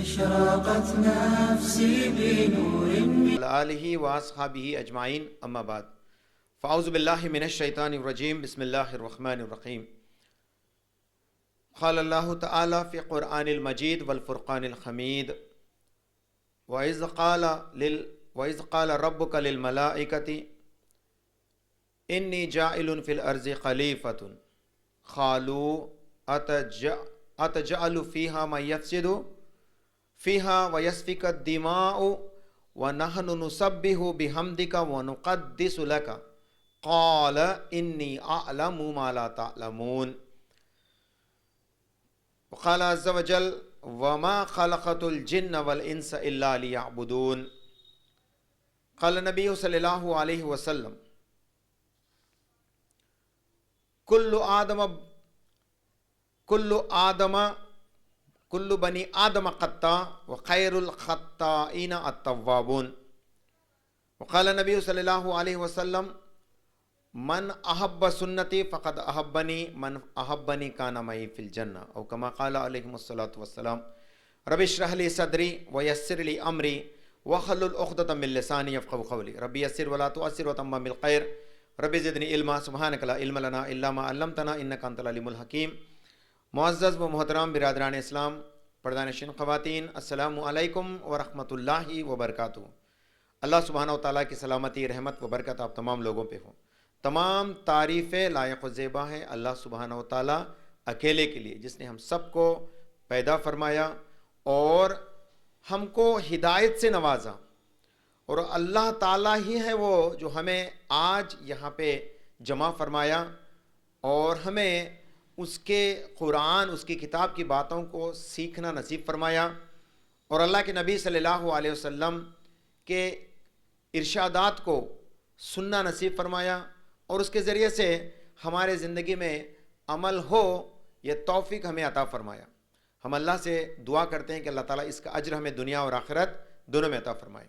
اشرقت نفسي بنور من آلہ و اصحابہ اجمعین، اما بعد، فاعوذ باللہ من الشیطان الرجیم، بسم اللہ الرحمن الرحیم۔ قال اللہ تعالی فی قرآن المجید والفرقان الحمید، وَإِذْ قَالَ رَبُّكَ لِلْمَلَائِكَةِ إِنِّي جَاعِلٌ فِي الْأَرْضِ خَلِيفَةً قَالُوا أَتَجْعَلُ فِيهَا مَن يَفْسِدُ فِيهَا وَيَسْفِكُ الدِّمَاءُ وَنَحْنُ نُسَبِّحُ بِحَمْدِكَ وَنُقَدِّسُ لَكَ قَالَ إِنِّي أَعْلَمُ مَا لَا تَعْلَمُونَ۔ وقال عز وجل وَمَا خَلَقْتُ الْجِنَّ وَالْإِنسَ إِلَّا لِيَعْبُدُونَ۔ قال النبی صلی اللہ علیہ وسلم کل بنی آدم خطاء وخیر الخطائین التوابون۔ وقال النبی صلی اللہ علیہ وسلم من احب سنتی فقد احبنی من احبنی کان معی فی الجنہ، او کما قال علیہ الصلاۃ والسلام۔ رب اشرح لی صدری ویسر لی امری واحلل عقدۃ من لسانی یفقهوا قولی، رب یسر ولا تعسر وتمم بالخیر، رب زدنی علما سبحانک لا علم لنا الا ما علمتنا انک انت العلیم الحکیم۔ معزز و محترم برادران اسلام، پردہ نشین خواتین، السلام علیکم ورحمۃ اللہ وبرکاتہ۔ اللہ سبحانہ و تعالیٰ کی سلامتی، رحمت و برکت آپ تمام لوگوں پہ ہوں۔ تمام تعریفیں لائق و زیبا ہیں اللہ سبحانہ و تعالیٰ اکیلے کے لیے، جس نے ہم سب کو پیدا فرمایا اور ہم کو ہدایت سے نوازا، اور اللہ تعالیٰ ہی ہے وہ جو ہمیں آج یہاں پہ جمع فرمایا اور ہمیں اس کے قرآن، اس کی کتاب کی باتوں کو سیکھنا نصیب فرمایا، اور اللہ کے نبی صلی اللہ علیہ وسلم کے ارشادات کو سننا نصیب فرمایا، اور اس کے ذریعے سے ہمارے زندگی میں عمل ہو، یہ توفیق ہمیں عطا فرمایا۔ ہم اللہ سے دعا کرتے ہیں کہ اللہ تعالیٰ اس کا اجر ہمیں دنیا اور آخرت دونوں میں عطا فرمائے۔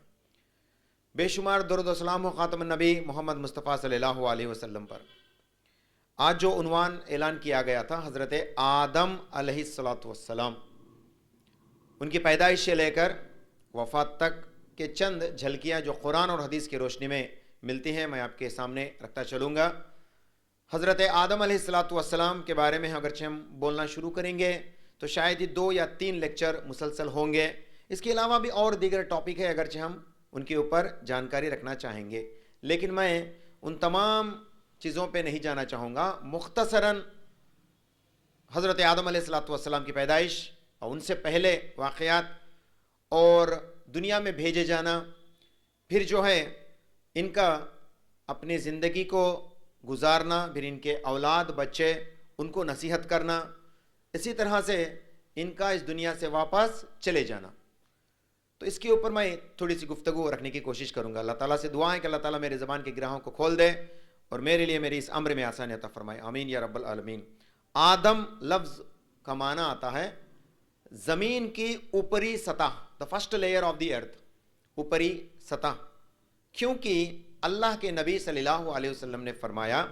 بے شمار درود و سلام ہو خاتم النبی محمد مصطفیٰ صلی اللہ علیہ وسلم پر۔ آج جو عنوان اعلان کیا گیا تھا حضرت آدم علیہ السلام، ان کی پیدائش سے لے کر وفات تک کے چند جھلکیاں جو قرآن اور حدیث کی روشنی میں ملتی ہیں، میں آپ کے سامنے رکھتا چلوں گا۔ حضرت آدم علیہ السلام کے بارے میں اگرچہ ہم بولنا شروع کریں گے تو شاید ہی 2 یا 3 لیکچر مسلسل ہوں گے۔ اس کے علاوہ بھی اور دیگر ٹاپک ہے اگرچہ ہم ان کے اوپر جانکاری رکھنا چاہیں گے، لیکن میں ان تمام چیزوں پہ نہیں جانا چاہوں گا۔ مختصراً حضرت آدم علیہ السلام کی پیدائش اور ان سے پہلے واقعات اور دنیا میں بھیجے جانا، پھر جو ہے ان کا اپنی زندگی کو گزارنا، پھر ان کے اولاد بچے ان کو نصیحت کرنا، اسی طرح سے ان کا اس دنیا سے واپس چلے جانا۔ تو اس کے اوپر میں تھوڑی سی گفتگو رکھنے کی کوشش کروں گا۔ اللہ تعالیٰ سے دعا ہے کہ اللہ تعالیٰ میرے زبان کے گراہوں کو کھول دے اور میرے لیے میری اس امر میں آسانی عطا فرمائے، آمین یا رب العالمین۔ آدم لفظ کا معنی آتا ہے زمین کی اوپری سطح، the first layer of the earth، اوپری سطح، کیونکہ اللہ کے نبی صلی اللہ علیہ وسلم نے فرمایا،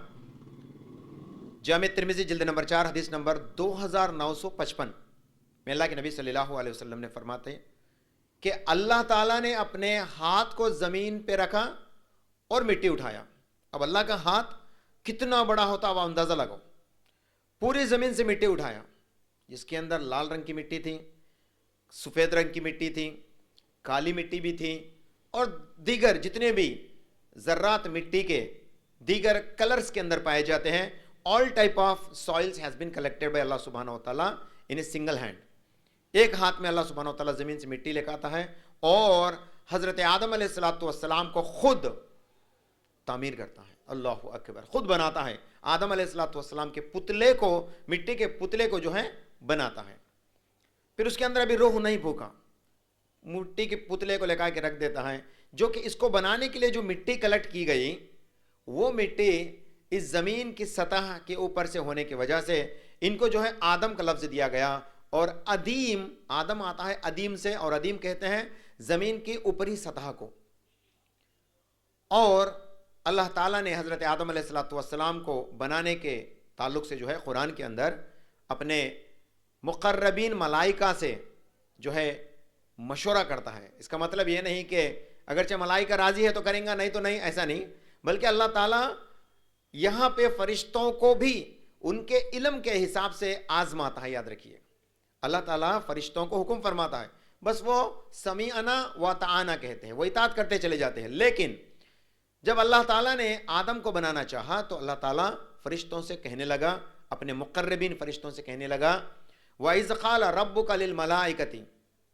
جامع ترمذی جلد نمبر 4 حدیث نمبر 2955 میں اللہ کے نبی صلی اللہ علیہ وسلم نے فرماتے ہیں کہ اللہ تعالیٰ نے اپنے ہاتھ کو زمین پہ رکھا اور مٹی اٹھایا۔ اب اللہ کا ہاتھ کتنا بڑا ہوتا وہ اندازہ لگاؤ۔ پوری زمین سے مٹی اٹھایا، جس کے اندر لال رنگ کی مٹی تھی، سفید رنگ کی مٹی تھی، کالی مٹی بھی تھی، اور دیگر جتنے بھی ذرات مٹی کے دیگر کلرز کے اندر پائے جاتے ہیں، all type of soils has been collected by اللہ سبحانہ و تعالیٰ in a single hand۔ ایک ہاتھ میں اللہ سبحانہ و تعالیٰ زمین سے مٹی لے کے آتا ہے اور حضرت آدم علیہ السلام کو خود تعمیر کرتا ہے، اللہ اکبر، خود بناتا ہے۔ آدم علیہ السلام کے پتلے کو، مٹی کے پتلے کو جو ہے بناتا ہے، پھر اس کے اندر ابھی روح نہیں پھونکا، مٹی کے پتلے کو لے کے رکھ دیتا ہے، جو کہ اس کو بنانے کے لیے جو مٹی کلیکٹ کی گئی، وہ مٹی اس زمین کی سطح کے اوپر سے ہونے کی وجہ سے ان کو جو ہے آدم کا لفظ دیا گیا، اور ادیم، آدم آتا ہے ادیم سے، اور ادیم کہتے ہیں زمین کی اوپری سطح کو۔ اور اللہ تعالیٰ نے حضرت آدم علیہ السلام کو بنانے کے تعلق سے جو ہے قرآن کے اندر اپنے مقربین ملائکہ سے جو ہے مشورہ کرتا ہے. اس کا مطلب یہ نہیں کہ اگرچہ ملائکہ راضی ہے تو کریں گا, نہیں تو نہیں, ایسا نہیں, بلکہ اللہ تعالیٰ یہاں پہ فرشتوں کو بھی ان کے علم کے حساب سے آزماتا ہے. یاد رکھیے, اللہ تعالیٰ فرشتوں کو حکم فرماتا ہے, بس وہ سمیعنا و طاعنا کہتے ہیں, وہ اطاعت کرتے چلے جاتے ہیں. لیکن جب اللہ تعالیٰ نے آدم کو بنانا چاہا تو اللہ تعالیٰ فرشتوں سے کہنے لگا, اپنے مقربین فرشتوں سے کہنے لگا, وَإِذْ قَالَ رَبُّكَ لِلْمَلَائِكَةِ,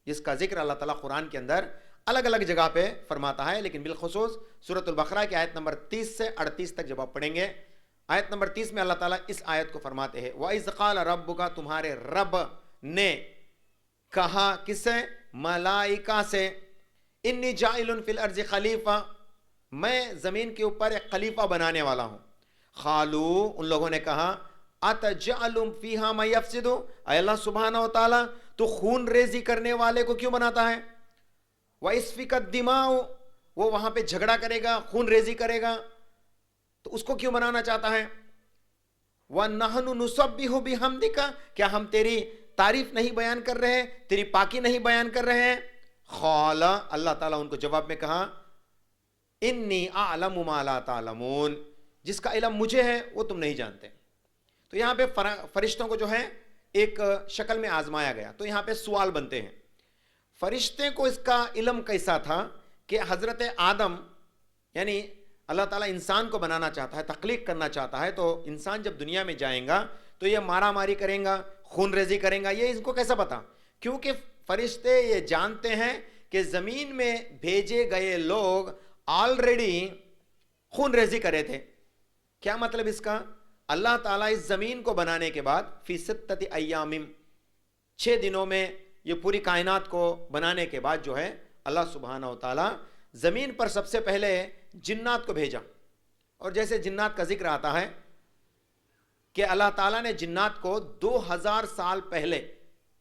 جس کا ذکر اللہ تعالیٰ قرآن کے اندر الگ الگ جگہ پہ فرماتا ہے, لیکن بالخصوص سورۃ البقرہ کی آیت نمبر 30 سے 38 تک جب آپ پڑھیں گے, آیت نمبر 30 میں اللہ تعالیٰ اس آیت کو فرماتے ہیں, وَإِذْ قَالَ رَبُّكَ, تمہارے رب نے کہا, کس سے؟ ملائکہ سے, انی جاعل فی الارض خلیفہ, میں زمین کے اوپر ایک خلیفہ بنانے والا ہوں. قالوا, ان لوگوں نے کہا, اتجعل فیہا من یفسد, اے اللہ سبحانہ و تعالیٰ تو خون ریزی کرنے والے کو کیوں بناتا ہے؟ وَإِسْفِكَ الدِّمَاءُ, وہ وہاں پہ جھگڑا کرے گا, خون ریزی کرے گا, تو اس کو کیوں بنانا چاہتا ہے؟ وَنَحْنُ نُسَبِّحُ بِحَمْدِكَ, کیا ہم تیری تعریف نہیں بیان کر رہے ہیں, تیری پاکی نہیں بیان کر رہے ہیں؟ قال, اللہ تعالیٰ ان کو جواب میں کہا, انی اعلم ما لا تعلمون, جس کا علم مجھے ہے وہ تم نہیں جانتے. تو یہاں پہ فرشتوں کو جو ہے ایک شکل میں آزمایا گیا. تو یہاں پہ سوال بنتے ہیں, فرشتے کو اس کا علم کیسا تھا کہ حضرت آدم, یعنی اللہ تعالیٰ انسان کو بنانا چاہتا ہے, تخلیق کرنا چاہتا ہے, تو انسان جب دنیا میں جائیں گا تو یہ مارا ماری کریں گا, خون ریزی کریں گا, یہ اس کو کیسا پتا؟ کیونکہ فرشتے یہ جانتے ہیں کہ زمین میں بھیجے گئے لوگ آلریڈی خون ریزی کرے تھے. کیا مطلب اس کا؟ اللہ تعالیٰ اس زمین کو بنانے کے بعد فی ستۃ ایام, 6 دنوں میں یہ پوری کائنات کو بنانے کے بعد جو ہے اللہ سبحانہ و تعالیٰ زمین پر سب سے پہلے جنات کو بھیجا. اور جیسے جنات کا ذکر آتا ہے کہ اللہ تعالیٰ نے جنات کو 2000 سال پہلے,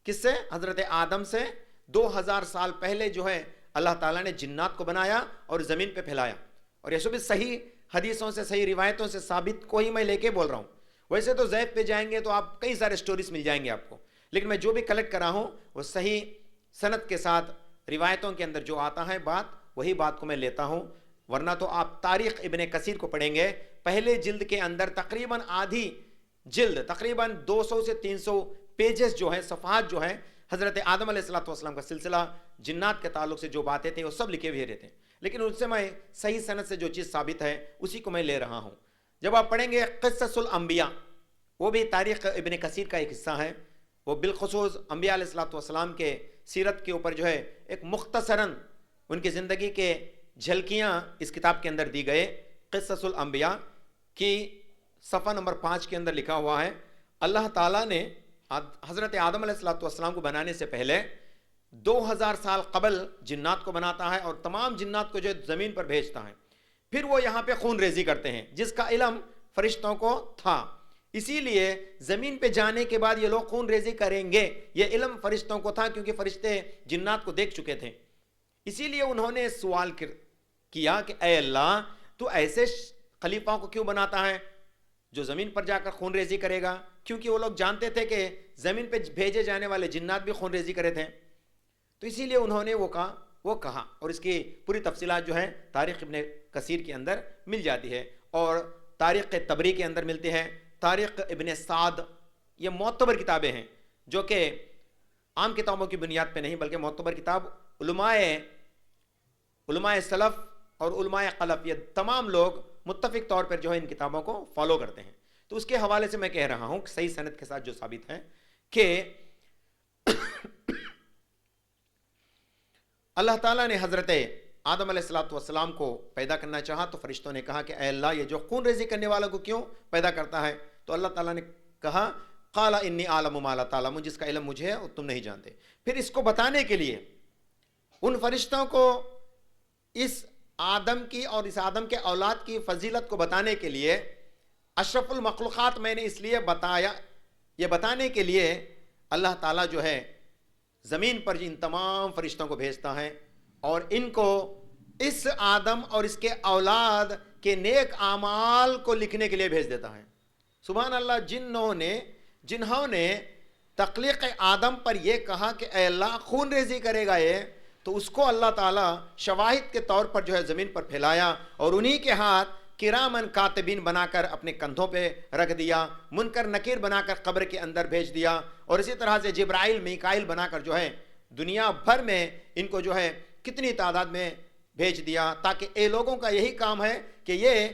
کس سے؟ حضرت آدم سے 2000 سال پہلے جو ہے اللہ تعالیٰ نے جنات کو بنایا اور زمین پہ پھیلایا. اور یہ سب صحیح حدیثوں سے, صحیح روایتوں سے ثابت کو ہی میں لے کے بول رہا ہوں. ویسے تو زیب پہ جائیں گے تو آپ کئی سارے سٹوریز مل جائیں گے آپ کو, لیکن میں جو بھی کلیکٹ کرا ہوں وہ صحیح سند کے ساتھ روایتوں کے اندر جو آتا ہے بات, وہی بات کو میں لیتا ہوں. ورنہ تو آپ تاریخ ابن کثیر کو پڑھیں گے, پہلے جلد کے اندر تقریباً آدھی جلد, تقریباً 200 سے 300 پیجز جو ہیں, صفحات جو ہیں, حضرت آدم علیہ السلام کا سلسلہ, جنات کے تعلق سے جو باتیں تھیں وہ سب لکھے ہوئے رہتے ہیں. لیکن ان سے میں صحیح سند سے جو چیز ثابت ہے اسی کو میں لے رہا ہوں. جب آپ پڑھیں گے قصص الانبیاء, وہ بھی تاریخ ابن کثیر کا ایک حصہ ہے, وہ بالخصوص انبیاء علیہ السلام کے سیرت کے اوپر جو ہے ایک مختصراً ان کی زندگی کے جھلکیاں اس کتاب کے اندر دی گئے. قصص الانبیاء کی صفحہ نمبر 5 کے اندر لکھا ہوا ہے, اللہ تعالیٰ نے حضرت آدم علیہ السلام کو بنانے سے پہلے 2000 سال قبل جنات کو بناتا ہے اور تمام جنات کو جو زمین پر بھیجتا ہے. پھر وہ یہاں پہ خون ریزی کرتے ہیں, جس کا علم فرشتوں کو تھا. اسی لیے زمین پہ جانے کے بعد یہ لوگ خون ریزی کریں گے, یہ علم فرشتوں کو تھا, کیونکہ فرشتے جنات کو دیکھ چکے تھے. اسی لیے انہوں نے سوال کیا کہ اے اللہ, تو ایسے خلیفہ کو کیوں بناتا ہے جو زمین پر جا کر خون ریزی کرے گا؟ کیونکہ وہ لوگ جانتے تھے کہ زمین پہ بھیجے جانے والے جنات بھی خون ریزی کرے تھے. تو اسی لیے انہوں نے وہ کہا. اور اس کی پوری تفصیلات جو ہے تاریخ ابن کثیر کے اندر مل جاتی ہے, اور تاریخ طبری کے اندر ملتی ہے, تاریخ ابن سعد. یہ معتبر کتابیں ہیں جو کہ عام کتابوں کی بنیاد پہ نہیں, بلکہ معتبر کتاب علماء سلف اور علماء خلف, یہ تمام لوگ متفق طور پر جو ہے ان کتابوں کو فالو کرتے ہیں. تو اس کے حوالے سے میں کہہ رہا ہوں صحیح سند کے ساتھ جو ثابت ہے کہ اللہ تعالیٰ نے حضرت آدم علیہ السلام کو پیدا کرنا چاہا تو فرشتوں نے کہا کہ اے اللہ, یہ جو خون ریزی کرنے والا کو کیوں پیدا کرتا ہے؟ تو اللہ تعالیٰ نے کہا قال انی اعلم ما لا تعلمون, جس کا علم مجھے ہے اور تم نہیں جانتے. پھر اس کو بتانے کے لیے ان فرشتوں کو اس آدم کی اور اس آدم کے اولاد کی فضیلت کو بتانے کے لیے اشرف المخلوقات میں نے اس لیے بتایا, یہ بتانے کے لیے اللہ تعالیٰ جو ہے زمین پر ان تمام فرشتوں کو بھیجتا ہے اور ان کو اس آدم اور اس کے اولاد کے نیک اعمال کو لکھنے کے لیے بھیج دیتا ہے. سبحان اللہ, جنہوں نے تخلیق آدم پر یہ کہا کہ اے اللہ خون ریزی کرے گا یہ، تو اس کو اللہ تعالیٰ شواہد کے طور پر جو ہے زمین پر پھیلایا اور انہی کے ہاتھ کرامن کاتبین بنا کر اپنے کندھوں پہ رکھ دیا، منکر نکیر بنا کر قبر کے اندر بھیج دیا، اور اسی طرح سے جبرائیل میکائیل بنا کر جو ہے دنیا بھر میں ان کو جو ہے کتنی تعداد میں بھیج دیا، تاکہ اے لوگوں کا یہی کام ہے کہ یہ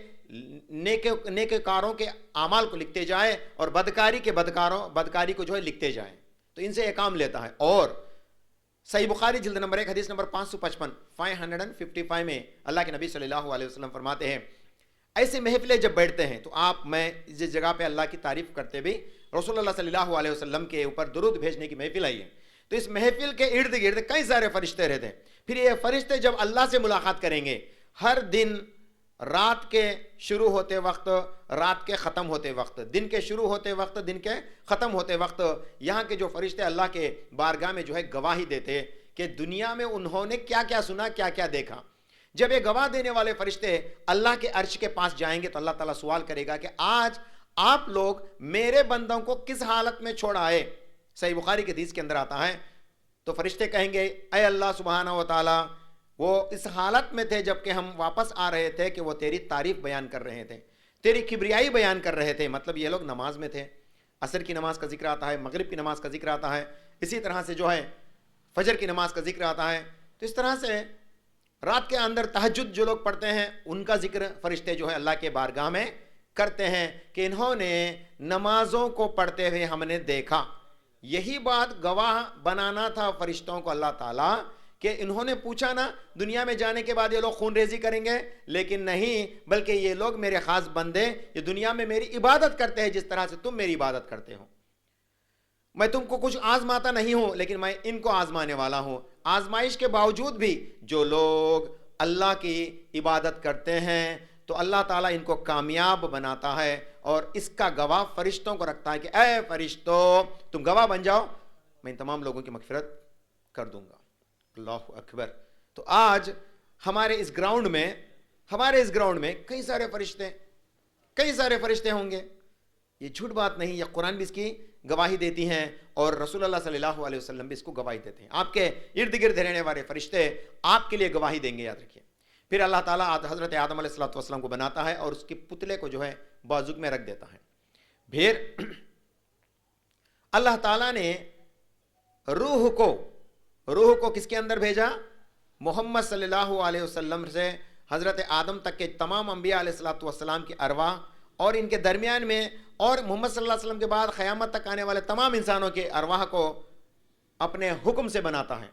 نیک کاروں کے اعمال کو لکھتے جائے اور بدکاری کو جو ہے لکھتے جائیں، تو ان سے یہ کام لیتا ہے۔ اور صحیح بخاری جلد نمبر 1 حدیث نمبر 555 میں اللہ کے نبی صلی اللہ علیہ وسلم فرماتے ہیں ایسے محفلیں جب بیٹھتے ہیں تو میں جس جگہ پہ اللہ کی تعریف کرتے بھی رسول اللہ صلی اللہ علیہ وسلم کے اوپر درود بھیجنے کی محفل آئی ہے، تو اس محفل کے ارد گرد کئی سارے فرشتے رہتے ہیں۔ پھر یہ فرشتے جب اللہ سے ملاقات کریں گے ہر دن، رات کے شروع ہوتے وقت، رات کے ختم ہوتے وقت، دن کے شروع ہوتے وقت، دن کے ختم ہوتے وقت، یہاں کے جو فرشتے اللہ کے بارگاہ میں جو ہے گواہی دیتے کہ دنیا میں انہوں نے کیا کیا سنا، کیا کیا دیکھا۔ جب یہ گواہ دینے والے فرشتے اللہ کے عرش کے پاس جائیں گے تو اللہ تعالیٰ سوال کرے گا کہ آج آپ لوگ میرے بندوں کو کس حالت میں چھوڑ آئے؟ صحیح بخاری کے حدیث کے اندر آتا ہے، تو فرشتے کہیں گے اے اللہ سبحانہ و تعالیٰ وہ اس حالت میں تھے جب کہ ہم واپس آ رہے تھے کہ وہ تیری تعریف بیان کر رہے تھے، تیری کبریائی بیان کر رہے تھے۔ مطلب یہ لوگ نماز میں تھے، عصر کی نماز کا ذکر آتا ہے، مغرب کی نماز کا ذکر آتا ہے، اسی طرح سے جو ہے فجر کی نماز کا ذکر آتا ہے، تو اس طرح سے رات کے اندر تہجد جو لوگ پڑھتے ہیں ان کا ذکر فرشتے جو ہے اللہ کے بارگاہ میں کرتے ہیں کہ انہوں نے نمازوں کو پڑھتے ہوئے ہم نے دیکھا۔ یہی بات گواہ بنانا تھا فرشتوں کو اللہ تعالیٰ کہ انہوں نے پوچھا نا دنیا میں جانے کے بعد یہ لوگ خون ریزی کریں گے، لیکن نہیں، بلکہ یہ لوگ میرے خاص بندے، یہ دنیا میں میری عبادت کرتے ہیں جس طرح سے تم میری عبادت کرتے ہو۔ میں تم کو کچھ آزماتا نہیں ہوں لیکن میں ان کو آزمانے والا ہوں۔ آزمائش کے باوجود بھی جو لوگ اللہ کی عبادت کرتے ہیں تو اللہ تعالیٰ ان کو کامیاب بناتا ہے، اور اس کا گواہ فرشتوں کو رکھتا ہے کہ اے فرشتوں تم گواہ بن جاؤ، میں ان تمام لوگوں کی مغفرت کر دوں گا۔ اللہ اکبر۔ تو آج ہمارے اس گراؤنڈ میں کئی سارے فرشتے ہوں گے، یہ جھوٹ بات نہیں، یہ قرآن بھی اس کی گواہی دیتی ہیں اور رسول اللہ صلی اللہ علیہ وسلم بھی اس کو گواہی دیتے ہیں۔ آپ کے ارد گرد رہنے والے فرشتے آپ کے لیے گواہی دیں گے، یاد رکھیے۔ پھر اللہ تعالیٰ حضرت آدم علیہ السلام کو بناتا ہے اور اس کے پتلے کو جو ہے بازو میں رکھ دیتا ہے۔ پھر اللہ تعالیٰ نے روح کو کس کے اندر بھیجا؟ محمد صلی اللہ علیہ وسلم سے حضرت آدم تک کے تمام انبیاء علیہ السلام کی ارواح، اور ان کے درمیان میں اور محمد صلی اللہ علیہ وسلم کے بعد قیامت تک آنے والے تمام انسانوں کے ارواح کو اپنے حکم سے بناتا ہے۔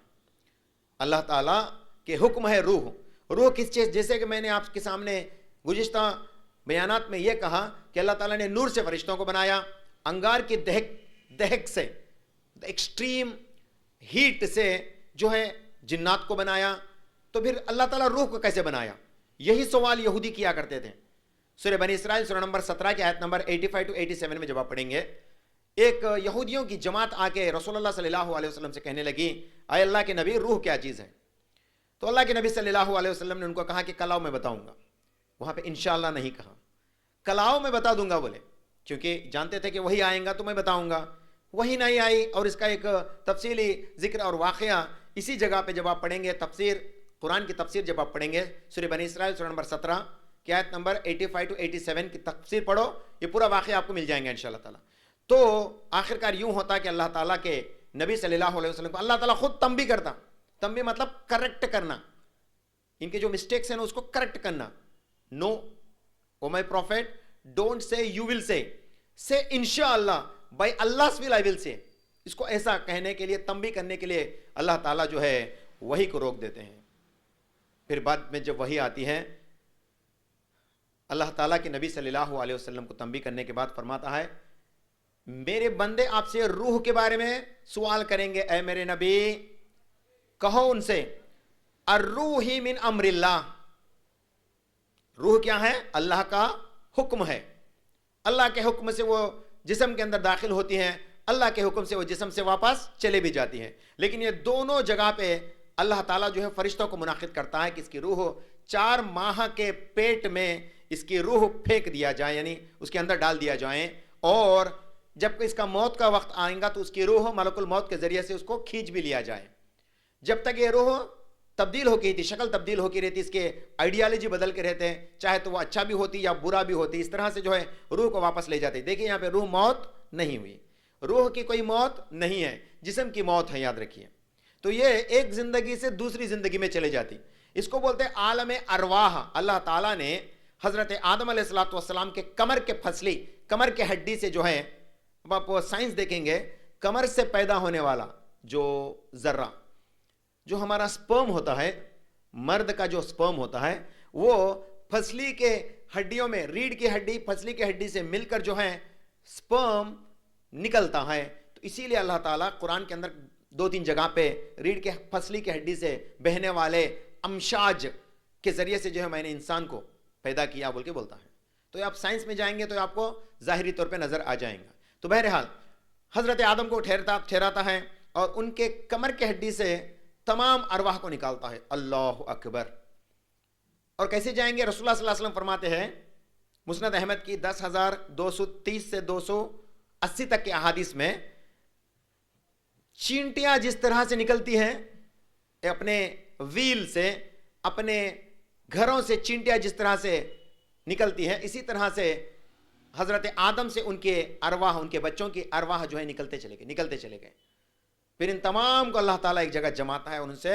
اللہ تعالیٰ کے حکم ہے روح کس چیز؟ جیسے کہ میں نے آپ کے سامنے گزشتہ بیانات میں یہ کہا کہ اللہ تعالیٰ نے نور سے فرشتوں کو بنایا، انگار کی دہک سے، ایکسٹریم ہیٹ سے جو ہے جنات کو بنایا، تو پھر اللہ تعالیٰ روح کو کیسے بنایا؟ یہی سوال یہودی کیا کرتے تھے۔ سورہ بنی اسرائیل سورہ نمبر 17 کی آیت نمبر 85 to 87 میں جب آپ پڑھیں گے، ایک یہودیوں کی جماعت آ کے رسول اللہ صلی اللہ علیہ وسلم سے کہنے لگی اے اللہ کے نبی روح کیا چیز ہے؟ تو اللہ کے نبی صلی اللہ علیہ وسلم نے ان کو کہا کہ کل آؤ میں بتاؤں گا۔ وہاں پہ انشاءاللہ نہیں کہا، کل آؤ میں بتا دوں گا بولے، کیونکہ جانتے تھے کہ وہی آئیں گا تو میں بتاؤں گا۔ وہی نہیں آئی، اور اس کا ایک تفصیلی ذکر اور واقعہ اسی جگہ پہ جب آپ پڑھیں گے، قرآن کی تفسیر جب آپ پڑھیں گے سورہ بنی اسرائیل سورہ نمبر 17 کی آیت نمبر 85 to 87 کی تفسیر پڑھو، یہ پورا واقعہ آپ کو مل جائیں گا انشاءاللہ تعالیٰ۔ تو آخرکار یوں ہوتا کہ اللہ تعالیٰ کے نبی صلی اللہ علیہ وسلم کو اللہ تعالیٰ خود تنبیہ کرتا، تنبیہ مطلب کریکٹ کرنا، ان کے جو مسٹیکس ہیں نا اس کو کریکٹ کرنا۔ No oh my prophet don't say you will say انشاءاللہ by Allah's will I will say، اس کو ایسا کہنے کے لیے، تنبیہ کرنے کے لیے اللہ تعالیٰ جو ہے وہی کو روک دیتے ہیں۔ پھر بعد میں جب وہی آتی ہے، اللہ تعالیٰ کے نبی صلی اللہ علیہ وسلم کو تنبیہ کرنے کے بعد فرماتا ہے میرے بندے آپ سے روح کے بارے میں سوال کریں گے، اے میرے نبی کہو ان سے الروح من امر اللہ، روح کیا ہے؟ اللہ کا حکم ہے، اللہ کے حکم سے وہ جسم کے اندر داخل ہوتی ہیں، اللہ کے حکم سے وہ جسم سے واپس چلے بھی جاتی ہیں۔ لیکن یہ دونوں جگہ پہ اللہ تعالیٰ جو ہے فرشتوں کو منعقد کرتا ہے کہ اس کی روح 4 ماہ کے پیٹ میں اس کی روح پھینک دیا جائے، یعنی اس کے اندر ڈال دیا جائیں، اور جب اس کا موت کا وقت آئے گا تو اس کی روح ملک الموت کے ذریعے سے اس کو کھینچ بھی لیا جائے. جب تک یہ روح تبدیل ہو گئی تھی, شکل تبدیل ہو کے رہتی, اس کے آئیڈیالوجی بدل کے رہتے ہیں, چاہے تو وہ اچھا بھی ہوتی یا برا بھی ہوتی, اس طرح سے جو ہے روح کو واپس لے جاتے. دیکھیں یہاں پہ روح موت نہیں ہوئی, روح کی کوئی موت نہیں ہے, جسم کی موت ہے, یاد رکھیے. تو یہ ایک زندگی سے دوسری زندگی میں چلے جاتی. اس کو بولتے ہیں عالم ارواح. اللہ تعالیٰ نے حضرت آدم علیہ الصلوۃ والسلام کے کمر کے پھسلی, کمر کے ہڈی سے جو ہے, آپ سائنس دیکھیں گے, کمر سے پیدا ہونے والا جو ذرہ, جو ہمارا سپرم ہوتا ہے, مرد کا جو سپرم ہوتا ہے, وہ پھسلی کے ہڈیوں میں, ریڑھ کی ہڈی پھسلی کی ہڈی سے مل کر جو ہے سپرم نکلتا ہے. تو اسی لیے اللہ تعالیٰ قرآن کے اندر 2-3 جگہ پہ ریڑھ کے پھسلی کی ہڈی سے بہنے والے امشاج کے ذریعے سے جو ہے میں نے انسان کو پیدا کیا بول کے بولتا ہے. تو آپ سائنس میں جائیں گے تو آپ کو ظاہری طور پہ نظر آ جائیں گا. تو بہرحال حضرت آدم کو ٹھہراتا ہے اور ان کے کمر کے ہڈی سے تمام ارواح کو نکالتا ہے. اللہ اکبر. اور کیسے جائیں گے؟ رسول اللہ صلی اللہ علیہ وسلم فرماتے ہیں, مسند احمد کی 10,230 سے 280 تک کے احادیث میں, چینٹیاں جس طرح سے نکلتی ہیں اپنے ویل سے, اپنے گھروں سے چینٹیاں جس طرح سے نکلتی ہیں, اسی طرح سے حضرت آدم سے ان کے ارواح, ان کے بچوں کی ارواح جو ہے نکلتے چلے گئے. پھر ان تمام کو اللہ تعالیٰ ایک جگہ جماتا ہے اور ان سے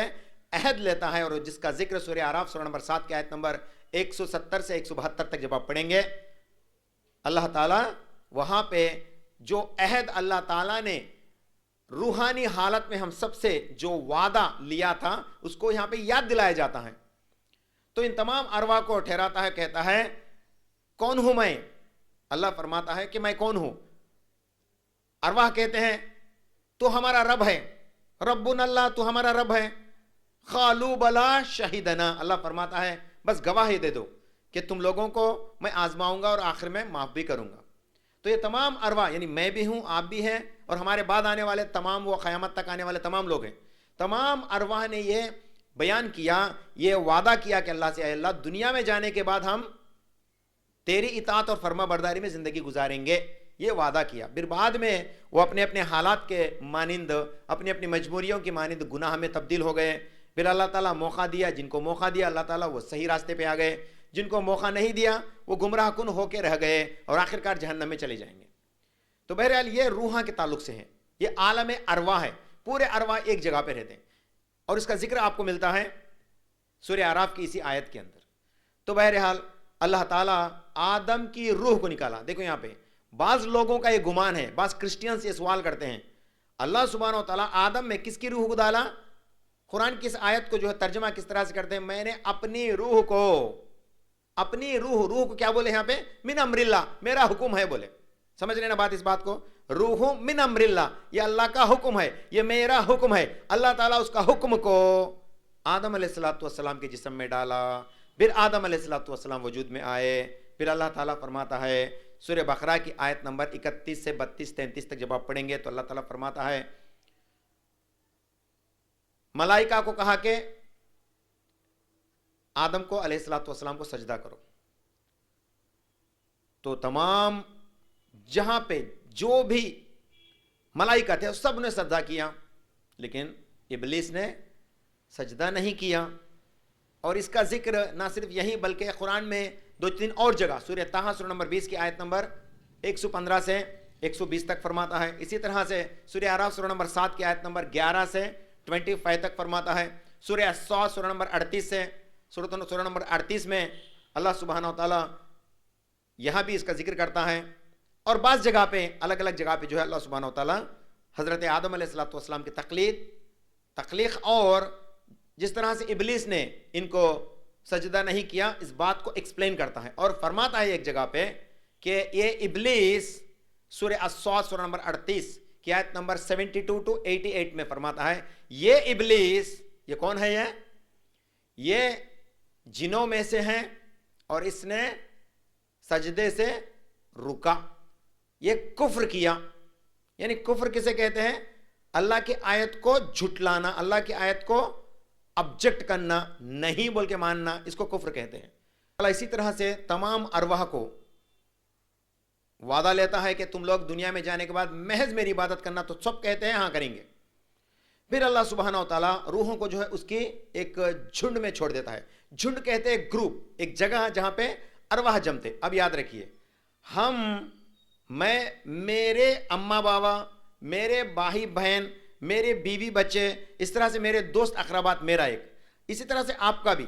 عہد لیتا ہے, اور جس کا ذکر سورہ اعراف سورہ نمبر 7 کی آیت نمبر 170 سے 172 تک جب آپ پڑھیں گے, اللہ تعالیٰ وہاں پہ جو عہد اللہ تعالیٰ نے روحانی حالت میں ہم سب سے جو وعدہ لیا تھا اس کو یہاں پہ یاد دلایا جاتا ہے. تو ان تمام ارواح کو ٹھہراتا ہے, کہتا ہے کون ہوں میں؟ اللہ فرماتا ہے کہ میں کون ہوں. ارواح کہتے ہیں تو ہمارا رب ہے, ربنا اللہ, تو ہمارا رب ہے. قالوا بلا شہیدنا, اللہ فرماتا ہے بس گواہی دے دو کہ تم لوگوں کو میں آزماؤں گا اور آخر میں معاف بھی کروں گا. تو یہ تمام ارواح, یعنی میں بھی ہوں, آپ بھی ہیں, اور ہمارے بعد آنے والے تمام, وہ قیامت تک آنے والے تمام لوگ ہیں, تمام ارواح نے یہ بیان کیا, یہ وعدہ کیا کہ اللہ سے, اے اللہ دنیا میں جانے کے بعد ہم تیری اطاعت اور فرما برداری میں زندگی گزاریں گے, یہ وعدہ کیا. پھر بعد میں وہ اپنے اپنے حالات کے مانند, اپنی اپنی مجبوریوں کی مانند گناہ میں تبدیل ہو گئے. پھر اللہ تعالیٰ موقع دیا, جن کو موقع دیا اللہ تعالیٰ وہ صحیح راستے پہ آ گئے, جن کو موقع نہیں دیا وہ گمراہ کن ہو کے رہ گئے اور آخرکار جہنم میں چلے جائیں گے. تو بہرحال یہ روحاں کے تعلق سے ہیں, یہ عالم ارواح ہے, پورے ارواح ایک جگہ پہ رہتے ہیں, اور اس کا ذکر آپ کو ملتا ہے سورہ اعراف کی اسی آیت کے اندر. تو بہرحال اللہ تعالیٰ آدم کی روح کو نکالا. دیکھو یہاں پہ بعض لوگوں کا یہ گمان ہے, بعض کرسچینز یہ سوال کرتے ہیں, اللہ سبحانہ و تعالیٰ آدم میں کس کی روح کو ڈالا؟ قرآن کی اس آیت کو جو ہے ترجمہ کس طرح سے کرتے ہیں, میں نے اپنی روح کو, اپنی روح کو کیا بولے یہاں پہ؟ من امر اللہ, میرا حکم ہے بولے. سمجھ لینا بات, اس بات کو, روح من امر اللہ, یہ اللہ کا حکم ہے, یہ میرا حکم ہے. اللہ تعالیٰ اس کا حکم کو آدم علیہ الصلوۃ والسلام کے جسم میں ڈالا. پھر آدم علیہ الصلوۃ والسلام وجود میں آئے. پھر اللہ تعالیٰ فرماتا ہے سورہ بقرہ کی آیت نمبر 31 سے 32-33 تک جب آپ پڑھیں گے تو اللہ تعالیٰ فرماتا ہے, ملائکہ کو کہا کہ آدم کو علیہ الصلوۃ والسلام کو سجدہ کرو. تو تمام جہاں پہ جو بھی ملائکہ تھے سب نے سجدہ کیا, لیکن ابلیس نے سجدہ نہیں کیا. اور اس کا ذکر نہ صرف یہی بلکہ قرآن میں 2-3 اور جگہ, سورہ طٰہٰ سورہ نمبر 20 کی آیت نمبر 115 سے 120 تک فرماتا ہے. اسی طرح سے سورہ اعراف سورہ نمبر 7 کی آیت نمبر 11 سے 25 تک فرماتا ہے. سورہ صاد سورہ نمبر 38 سے سورہ نمبر 38 میں اللہ سبحانہ و تعالیٰ یہاں بھی اس کا ذکر کرتا ہے. اور بعض جگہ پہ, الگ الگ جگہ پہ جو ہے اللہ سبحانہ و تعالیٰ حضرت آدم علیہ الصلوۃ والسلام کی تخلیق اور جس طرح سے ابلیس نے ان کو سجدہ نہیں کیا اس بات کو ایکسپلین کرتا ہے. اور فرماتا ہے ایک جگہ پہ کہ یہ ابلیس سورہ الصاد سورہ نمبر 38 کی آیت نمبر 72 to 88 میں فرماتا ہے, یہ ابلیس, یہ کون ہے؟ یہ جنوں میں سے ہیں اور اس نے سجدے سے رکا, یہ کفر کیا. یعنی کفر کسے کہتے ہیں؟ اللہ کی آیت کو جھٹلانا, اللہ کی آیت کو ابجیکٹ کرنا, نہیں بول کے ماننا, اس کو کفر کہتے ہیں. اللہ اسی طرح سے تمام ارواح کو وعدہ لیتا ہے کہ تم لوگ دنیا میں جانے کے بعد محض میری عبادت کرنا، تو سب کہتے ہیں ہاں کریں گے. پھر اللہ سبحانہ و تعالیٰ روحوں کو جو ہے اس کی ایک جھنڈ میں چھوڑ دیتا ہے. جھنڈ کہتے ہیں گروپ، ایک جگہ جہاں پہ ارواح جمتے. اب یاد رکھیے، میں، میرے اماں بابا، میرے بھائی بہن، میرے بیوی بچے، اس طرح سے میرے دوست اقربات میرا ایک، اسی طرح سے آپ کا بھی،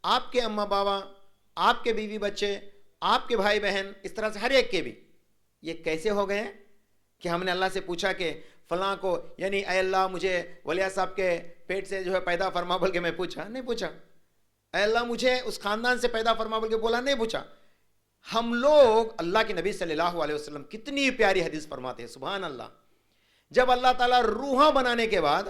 آپ کے اماں بابا، آپ کے بیوی بچے، آپ کے بھائی بہن، اس طرح سے ہر ایک کے بھی. یہ کیسے ہو گئے کہ ہم نے اللہ سے پوچھا کہ فلاں کو، یعنی اے اللہ مجھے ولیہ صاحب کے پیٹ سے جو ہے پیدا فرما بول کے میں پوچھا نہیں پوچھا، اے اللہ مجھے اس خاندان سے پیدا فرما بول کے بولا نہیں پوچھا. ہم لوگ اللہ کے نبی صلی اللہ علیہ وسلم کتنی پیاری حدیث فرماتے ہیں، سبحان اللہ. جب اللہ تعالیٰ روحاں بنانے کے بعد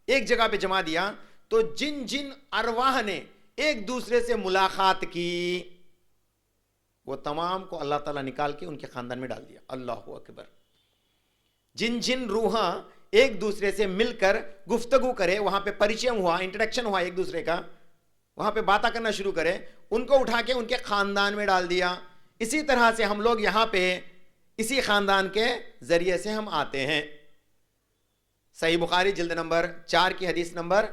ایک جگہ پہ جما دیا تو جن جن ارواح نے ایک دوسرے سے ملاقات کی وہ تمام کو اللہ تعالیٰ نکال کے ان کے خاندان میں ڈال دیا. اللہ اکبر. جن جن روحاں ایک دوسرے سے مل کر گفتگو کرے، وہاں پہ پریچم ہوا، انٹروڈکشن ہوا ایک دوسرے کا، وہاں پہ باتیں کرنا شروع کرے، ان کو اٹھا کے ان کے خاندان میں ڈال دیا. اسی طرح سے ہم لوگ یہاں پہ اسی خاندان کے ذریعے سے ہم آتے ہیں. صحیح بخاری جلد نمبر 4 کی حدیث نمبر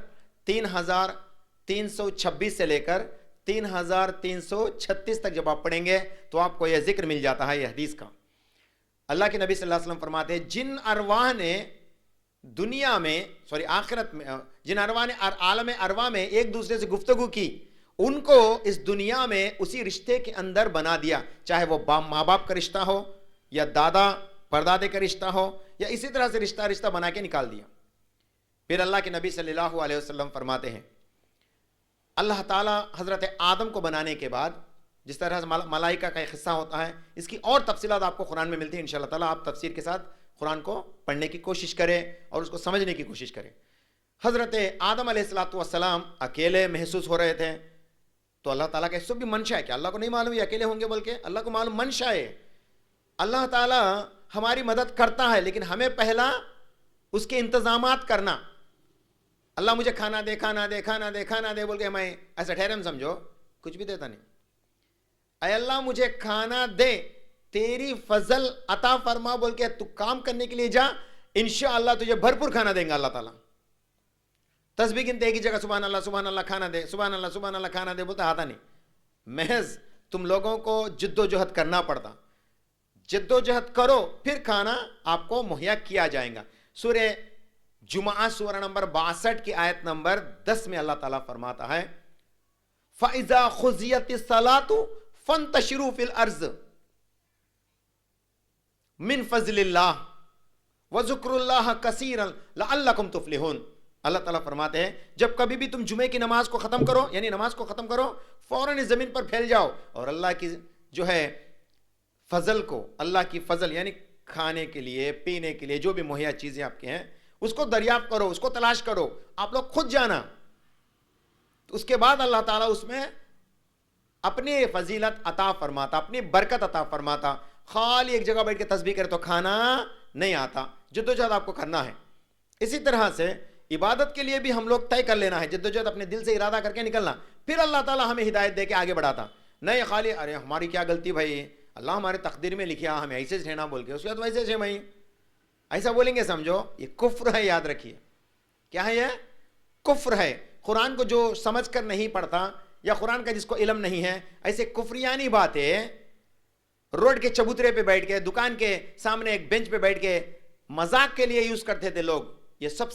3326 سے لے کر 3336 تک جب آپ پڑھیں گے تو آپ کو یہ ذکر مل جاتا ہے یہ حدیث کا. اللہ کے نبی صلی اللہ علیہ وسلم فرماتے ہیں جن ارواح نے دنیا میں آخرت میں، جن ارواح نے عالم ارواح میں ایک دوسرے سے گفتگو کی، ان کو اس دنیا میں اسی رشتے کے اندر بنا دیا، چاہے وہ ماں باپ کا رشتہ ہو یا دادا پردادے کا رشتہ ہو، یا اسی طرح سے رشتہ بنا کے نکال دیا. پھر اللہ کے نبی صلی اللہ علیہ وسلم فرماتے ہیں اللہ تعالیٰ حضرت آدم کو بنانے کے بعد جس طرح سے ملائکہ کا ایک حصہ ہوتا ہے، اس کی اور تفصیلات آپ کو قرآن میں ملتی ہیں. انشاءاللہ تعالیٰ آپ تفسیر کے ساتھ قرآن کو پڑھنے کی کوشش کریں اور اس کو سمجھنے کی کوشش کریں. حضرت آدم علیہ السلام اکیلے محسوس ہو رہے تھے، تو اللہ تعالیٰ کا اس بھی منشا ہے کہ اللہ کو نہیں معلوم یہ اکیلے ہوں گے، بلکہ اللہ کو معلوم منشا ہے. اللہ تعالیٰ ہماری مدد کرتا ہے لیکن ہمیں پہلا اس کے انتظامات کرنا. اللہ مجھے کھانا دے کھانا دے کھانا دے کھانا دے بول کے میں ایسا ٹھہرے سمجھو کچھ بھی دیتا نہیں. اے اللہ مجھے کھانا دے، تیری فضل عطا فرما بول کے تو کام کرنے کے لیے جا، انشاءاللہ تجھے بھرپور کھانا دیں گا اللہ تعالیٰ. تسبیح گنتے ایک ہی جگہ سبحان اللہ کھانا دے، سبحان اللہ کھانا دے بولتا آتا نہیں. محض تم لوگوں کو جد و جہد کرنا پڑتا. جد و جہد کرو پھر کھانا آپ کو مہیا کیا جائے گا. سورہ جمعہ سورہ نمبر 62 کی آیت نمبر 10 میں اللہ تعالیٰ فرماتا ہے فَإِذَا خُزِيَتِ الصَّلَاةُ فَانْتَشِرُوا فِي الْأَرْضِ مِنْ فَضْلِ اللَّهِ وَذُكْرُوا اللَّهَ كَثِيرًا لَعَلَّكُمْ تُفْلِحُونَ. اللہ تعالیٰ فرماتے ہیں جب کبھی بھی تم جمعے کی نماز کو ختم کرو، یعنی نماز کو ختم کرو، فوراً اس زمین پر پھیل جاؤ اور اللہ کی جو ہے فضل کو، اللہ کی فضل یعنی کھانے کے لیے پینے کے لیے جو بھی مہیا چیزیں آپ کے ہیں اس کو دریافت کرو، اس کو تلاش کرو. آپ لوگ خود جانا. اس کے بعد اللہ تعالیٰ اس میں اپنی فضیلت عطا فرماتا، اپنی برکت عطا فرماتا. خالی ایک جگہ بیٹھ کے تسبیح کرے تو کھانا نہیں آتا، جدوجہد آپ کو کرنا ہے. اسی طرح سے عبادت کے لیے بھی ہم لوگ طے کر لینا ہے، جدوجہد اپنے دل سے ارادہ کر کے نکلنا، پھر اللہ تعالیٰ ہمیں ہدایت دے کے آگے بڑھاتا. نہیں خالی ارے ہماری کیا غلطی بھائی، اللہ ہمارے تقدیر میں لکھیا ہمیں ایسے رہنا بول کے اس کے بعد ویسے سے میں ایسا بولیں گے سمجھو یہ کفر ہے. یاد رکھیے کیا ہے، یہ کفر ہے. قرآن کو جو سمجھ کر نہیں پڑھتا یا قرآن کا جس کو علم نہیں ہے، ایسے کفریانی باتیں روڈ کے چبوترے پہ بیٹھ کے، دکان کے سامنے ایک بینچ پہ بیٹھ کے مذاق کے لیے یوز کرتے تھے لوگ. یہ سب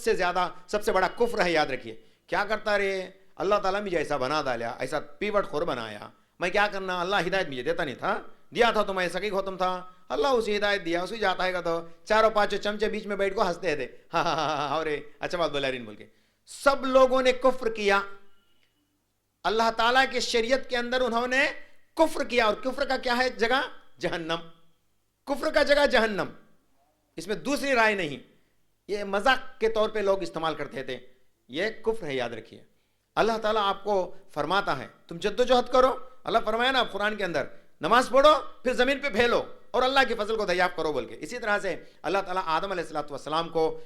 سے بڑا کفر ہے. یاد رکھیے کیا کرتا رہے اللہ تعالیٰ مجھے ایسا بنا ڈالا، ایسا پیوٹ خور بنایا، میں کیا کرنا، اللہ ہدایت مجھے دیتا نہیں تھا، دیا تھا تو میں سکی ہوتم تھا، اللہ اسی ہدایت دیا، اسی جاتا ہے گا تو چاروں پانچوں چمچے بیچ میں بیٹھ کو ہنستے تھے ہاں ہاں ہاں اور اچھا بات بولا رین بول کے. سب لوگوں نے کفر کیا، اللہ تعالیٰ کے شریعت کے اندر انہوں نے کفر کیا. اور کفر کا کیا ہے جگہ؟ جہنم. کفر کا جگہ جہنم، اس میں دوسری رائے نہیں. یہ مذاق کے طور پہ لوگ استعمال کرتے تھے، یہ کفر ہے. یاد رکھیے اللہ تعالیٰ آپ کو فرماتا ہے تم جد و جہد کرو. اللہ فرمایا نا قرآن کے اندر نماز پڑھو پھر زمین پہ پھیلو اور اللہ کی فضل کو دریافت کرو بول کے. اسی طرح سے اللہ تعالیٰ آدم علیہ السلام کو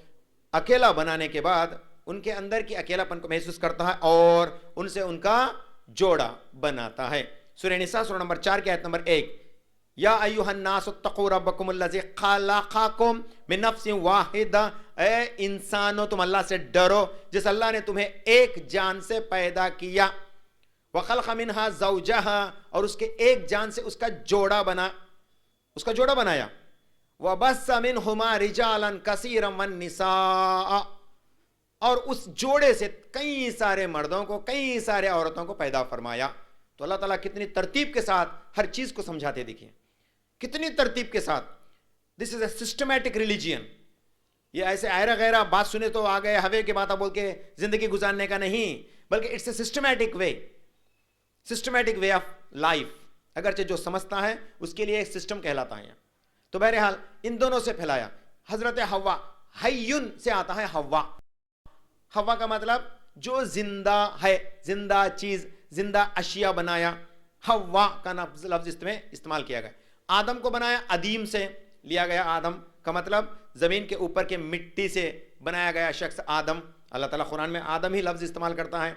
اکیلا بنانے کے بعد ان کے اندر کی اکیلا پن کو محسوس کرتا ہے اور ان سے ان کا جوڑا بناتا ہے. سورہ نساء سورہ نمبر 4 کی آیت نمبر 1 یا ایھا الناس اتقوا ربکم الذی خلقکم من نفس واحدہ، اے انسانوں تم اللہ سے ڈرو جس اللہ نے تمہیں ایک جان سے پیدا کیا، وخلق منہا زوجہا، اور اس کے ایک جان سے اس کا جوڑا بنایا، وبث منہما رجالا کثیرا والنساء، اور اس جوڑے سے کئی سارے مردوں کو کئی سارے عورتوں کو پیدا فرمایا۔ تو اللہ تعالیٰ کتنی ترتیب کے ساتھ ہر چیز کو سمجھاتے، دیکھیں کتنی ترتیب کے ساتھ۔ دس از اے سسٹمیٹک ریلیجین۔ یہ ایسے ایرا غیرہ بات سنے تو آ گئے ہوے کی باتیں بول کے زندگی گزارنے کا نہیں، بلکہ it's a systematic way of life. اگرچہ جو سمجھتا ہے اس کے لیے ایک سسٹم کہلاتا ہے۔ تو بہرحال ان دونوں سے پھیلایا۔ حضرت حوا، حیون سے آتا ہے حوا، حوا کا مطلب جو زندہ ہے، زندہ چیز، زندہ اشیاء بنایا، حوا کا لفظ اس میں استعمال کیا گیا۔ آدم کو بنایا عدیم سے لیا گیا، آدم کا مطلب زمین کے اوپر کے مٹی سے بنایا گیا شخص آدم۔ اللہ تعالیٰ قرآن میں آدم ہی لفظ استعمال کرتا ہے،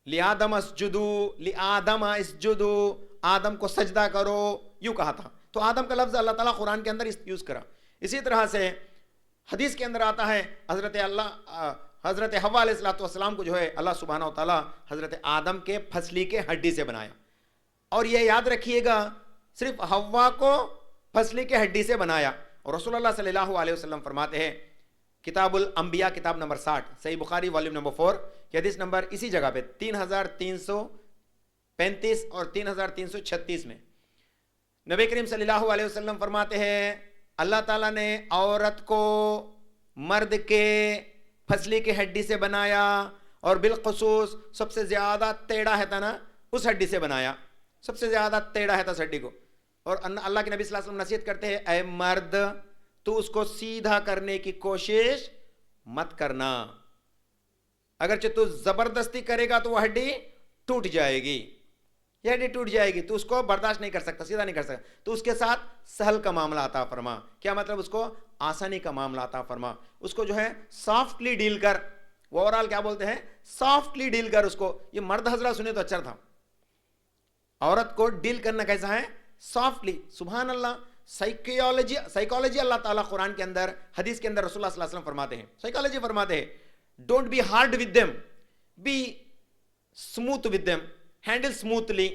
لِآدَمَ اسْجُدُوا، لِآدَمَ اسْجُدُوا، آدم کو سجدہ کرو، یوں کہا تھا۔ تو آدم کا لفظ اللہ تعالیٰ قرآن کے اندر یوز کرا۔ اسی طرح سے حدیث کے اندر آتا ہے حضرت حوا علیہ السلام کو جو ہے اللہ سبحانہ و تعالیٰ حضرت آدم کے پھسلی کے ہڈی سے بنایا۔ اور یہ یاد رکھیے گا، صرف حوا کو پھسلی کے ہڈی سے بنایا۔ اور رسول اللہ صلی اللہ علیہ وسلم فرماتے ہیں، کتاب الانبیاء کتاب نمبر 60، صحیح بخاری والیوم نمبر 4 کی حدیث نمبر اسی جگہ پہ 3335 اور 3336 میں نبی کریم صلی اللہ علیہ وسلم فرماتے ہیں، اللہ تعالیٰ نے عورت کو مرد کے پھسلی کے ہڈی سے بنایا، اور بالخصوص سب سے زیادہ ٹیڑھا ہے تھا نا، اس ہڈی سے بنایا، سب سے زیادہ ٹیڑھا ہے تھا اس ہڈی کو۔ اور اللہ کے نبی صلی اللہ علیہ وسلم نصیحت کرتے ہیں، اے مرد تو اس کو سیدھا کرنے کی کوشش مت کرنا، اگرچہ تو زبردستی کرے گا تو وہ ہڈی ٹوٹ جائے گی، یہ ہڈی ٹوٹ جائے گی، تو اس کو برداشت نہیں کر سکتا، سیدھا نہیں کر سکتا، تو اس کے ساتھ سہل کا معاملہ عطا فرما۔ کیا مطلب؟ اس کو آسانی کا معاملہ عطا فرما، اس کو جو ہے سافٹلی ڈیل کر۔ وہ اوورال کیا بولتے ہیں؟ سافٹلی ڈیل کر اس کو۔ یہ مرد حضرات سنے تو اچھا تھا، عورت کو ڈیل کرنا کیسا ہے؟ سافٹلی۔ سبحان اللہ، سائیکالوجی اللہ تعالیٰ قرآن کے اندر، حدیث کے اندر رسول اللہ صلی اللہ علیہ وسلم فرماتے ہیں، سائیکالوجی فرماتے ہیں، don't be hard with them, be smooth with them, handle smoothly.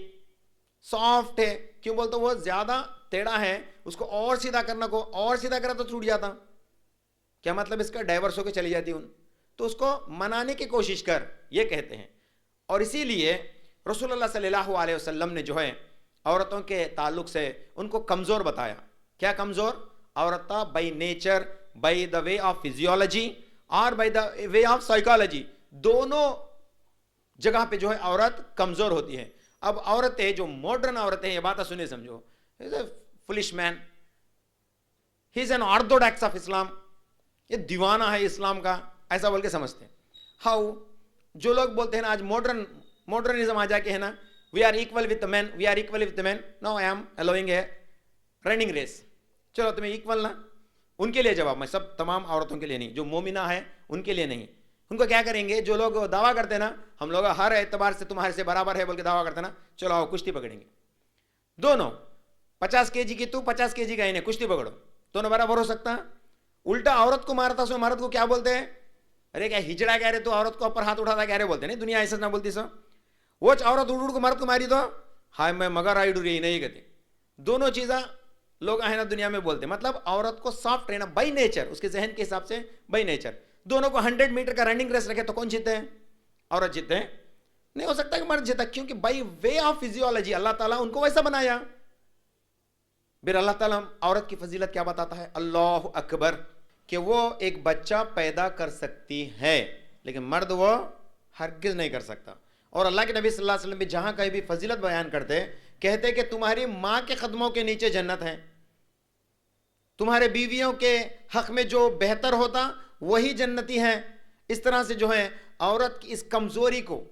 Soft ہے، کیوں بولتے وہ زیادہ ٹیڑھا ہے، اس کو اور سیدھا کرنا کو اور سیدھا کرا تو ٹوٹ جاتا۔ کیا مطلب اس کا؟ ڈائیورس ہو کے چلی جاتی ان، تو اس کو منانے کی کوشش کر، یہ کہتے ہیں۔ اور اسی لیے رسول اللہ صلی اللہ علیہ وسلم نے جو ہے عورتوں کے تعلق سے ان کو کمزور بتایا۔ کیا کمزور؟ عورتیں by nature, by the way of physiology اور by the way of psychology, دونوں جگہ پہ جو ہے عورت کمزور ہوتی ہے۔ اب عورتیں جو ماڈرن عورتیں ہیں، یہ باتیں سنیں سمجھو، he is a flush man, he is an orthodox of Islam, یہ دیوانہ ہے اسلام کا، ایسا بول کے سمجھتے ہیں۔ ہاؤ؟ جو لوگ بولتے ہیں نا آج ماڈرنزم آ جا کے ہے نا، we are equal with men, we are equal with men, no I am allowing a running race, چلو تمہیں ایکول نا، ان کے لیے جواب، میں سب تمام عورتوں کے لیے نہیں، جو مومنہ ہیں ان کے لیے نہیں۔ ان کو کیا کریں گے؟ جو لوگ دعویٰ کرتے ہیں نا ہم لوگ ہر اعتبار سے تمہارے سے برابر ہے بول کے دعویٰ کرتے ہیں نا، چلو آؤ کشتی پکڑیں گے، دونوں 50 kg کی تو 50 kg کا انہیں، کشتی پکڑو، دونوں برابر ہو سکتا؟ الٹا عورت کو مارتا سو، مرد کو کیا بولتے ہیں؟ ارے کیا ہجڑا کہہ رہے، تو عورت کو اوپر ہاتھ اٹھاتا کہہ رہے بولتے نہیں، دنیا ایسا نہ بولتی سو، وہ عورت اڑ کو مرد کو ماری تو ہائے میں مگر آئی ڈوری نہیں کہتے، دونوں چیزیں لوگ ہیں نا دنیا میں بولتے۔ مطلب عورت کو سافٹ رہنا بائی نیچر، اس کے ذہن کے حساب سے بائی نیچر۔ دونوں کو 100 میٹر کا رننگ ریس رکھے تو کون جیتے ہیں؟ عورت جیتے ہیں؟ نہیں ہو سکتا کہ مرد جیتا، کیونکہ بائی وے آف فزیولوجی اللہ تعالیٰ ان کو ویسا بنایا۔ پھر اللہ تعالیٰ عورت کی فضیلت کیا بتاتا ہے؟ اللہ اکبر، کہ وہ ایک بچہ پیدا کر سکتی ہے، لیکن مرد وہ ہرگز نہیں کر سکتا۔ اور اللہ کے نبی صلی اللہ علیہ وسلم بھی جہاں کہیں بھی فضیلت بیان کرتے، کہتے کہ تمہاری ماں کے قدموں کے نیچے جنت ہے، تمہارے بیویوں کے حق میں جو بہتر ہوتا وہی جنتی ہے۔ اس طرح سے جو ہے عورت کی اس کمزوری کو،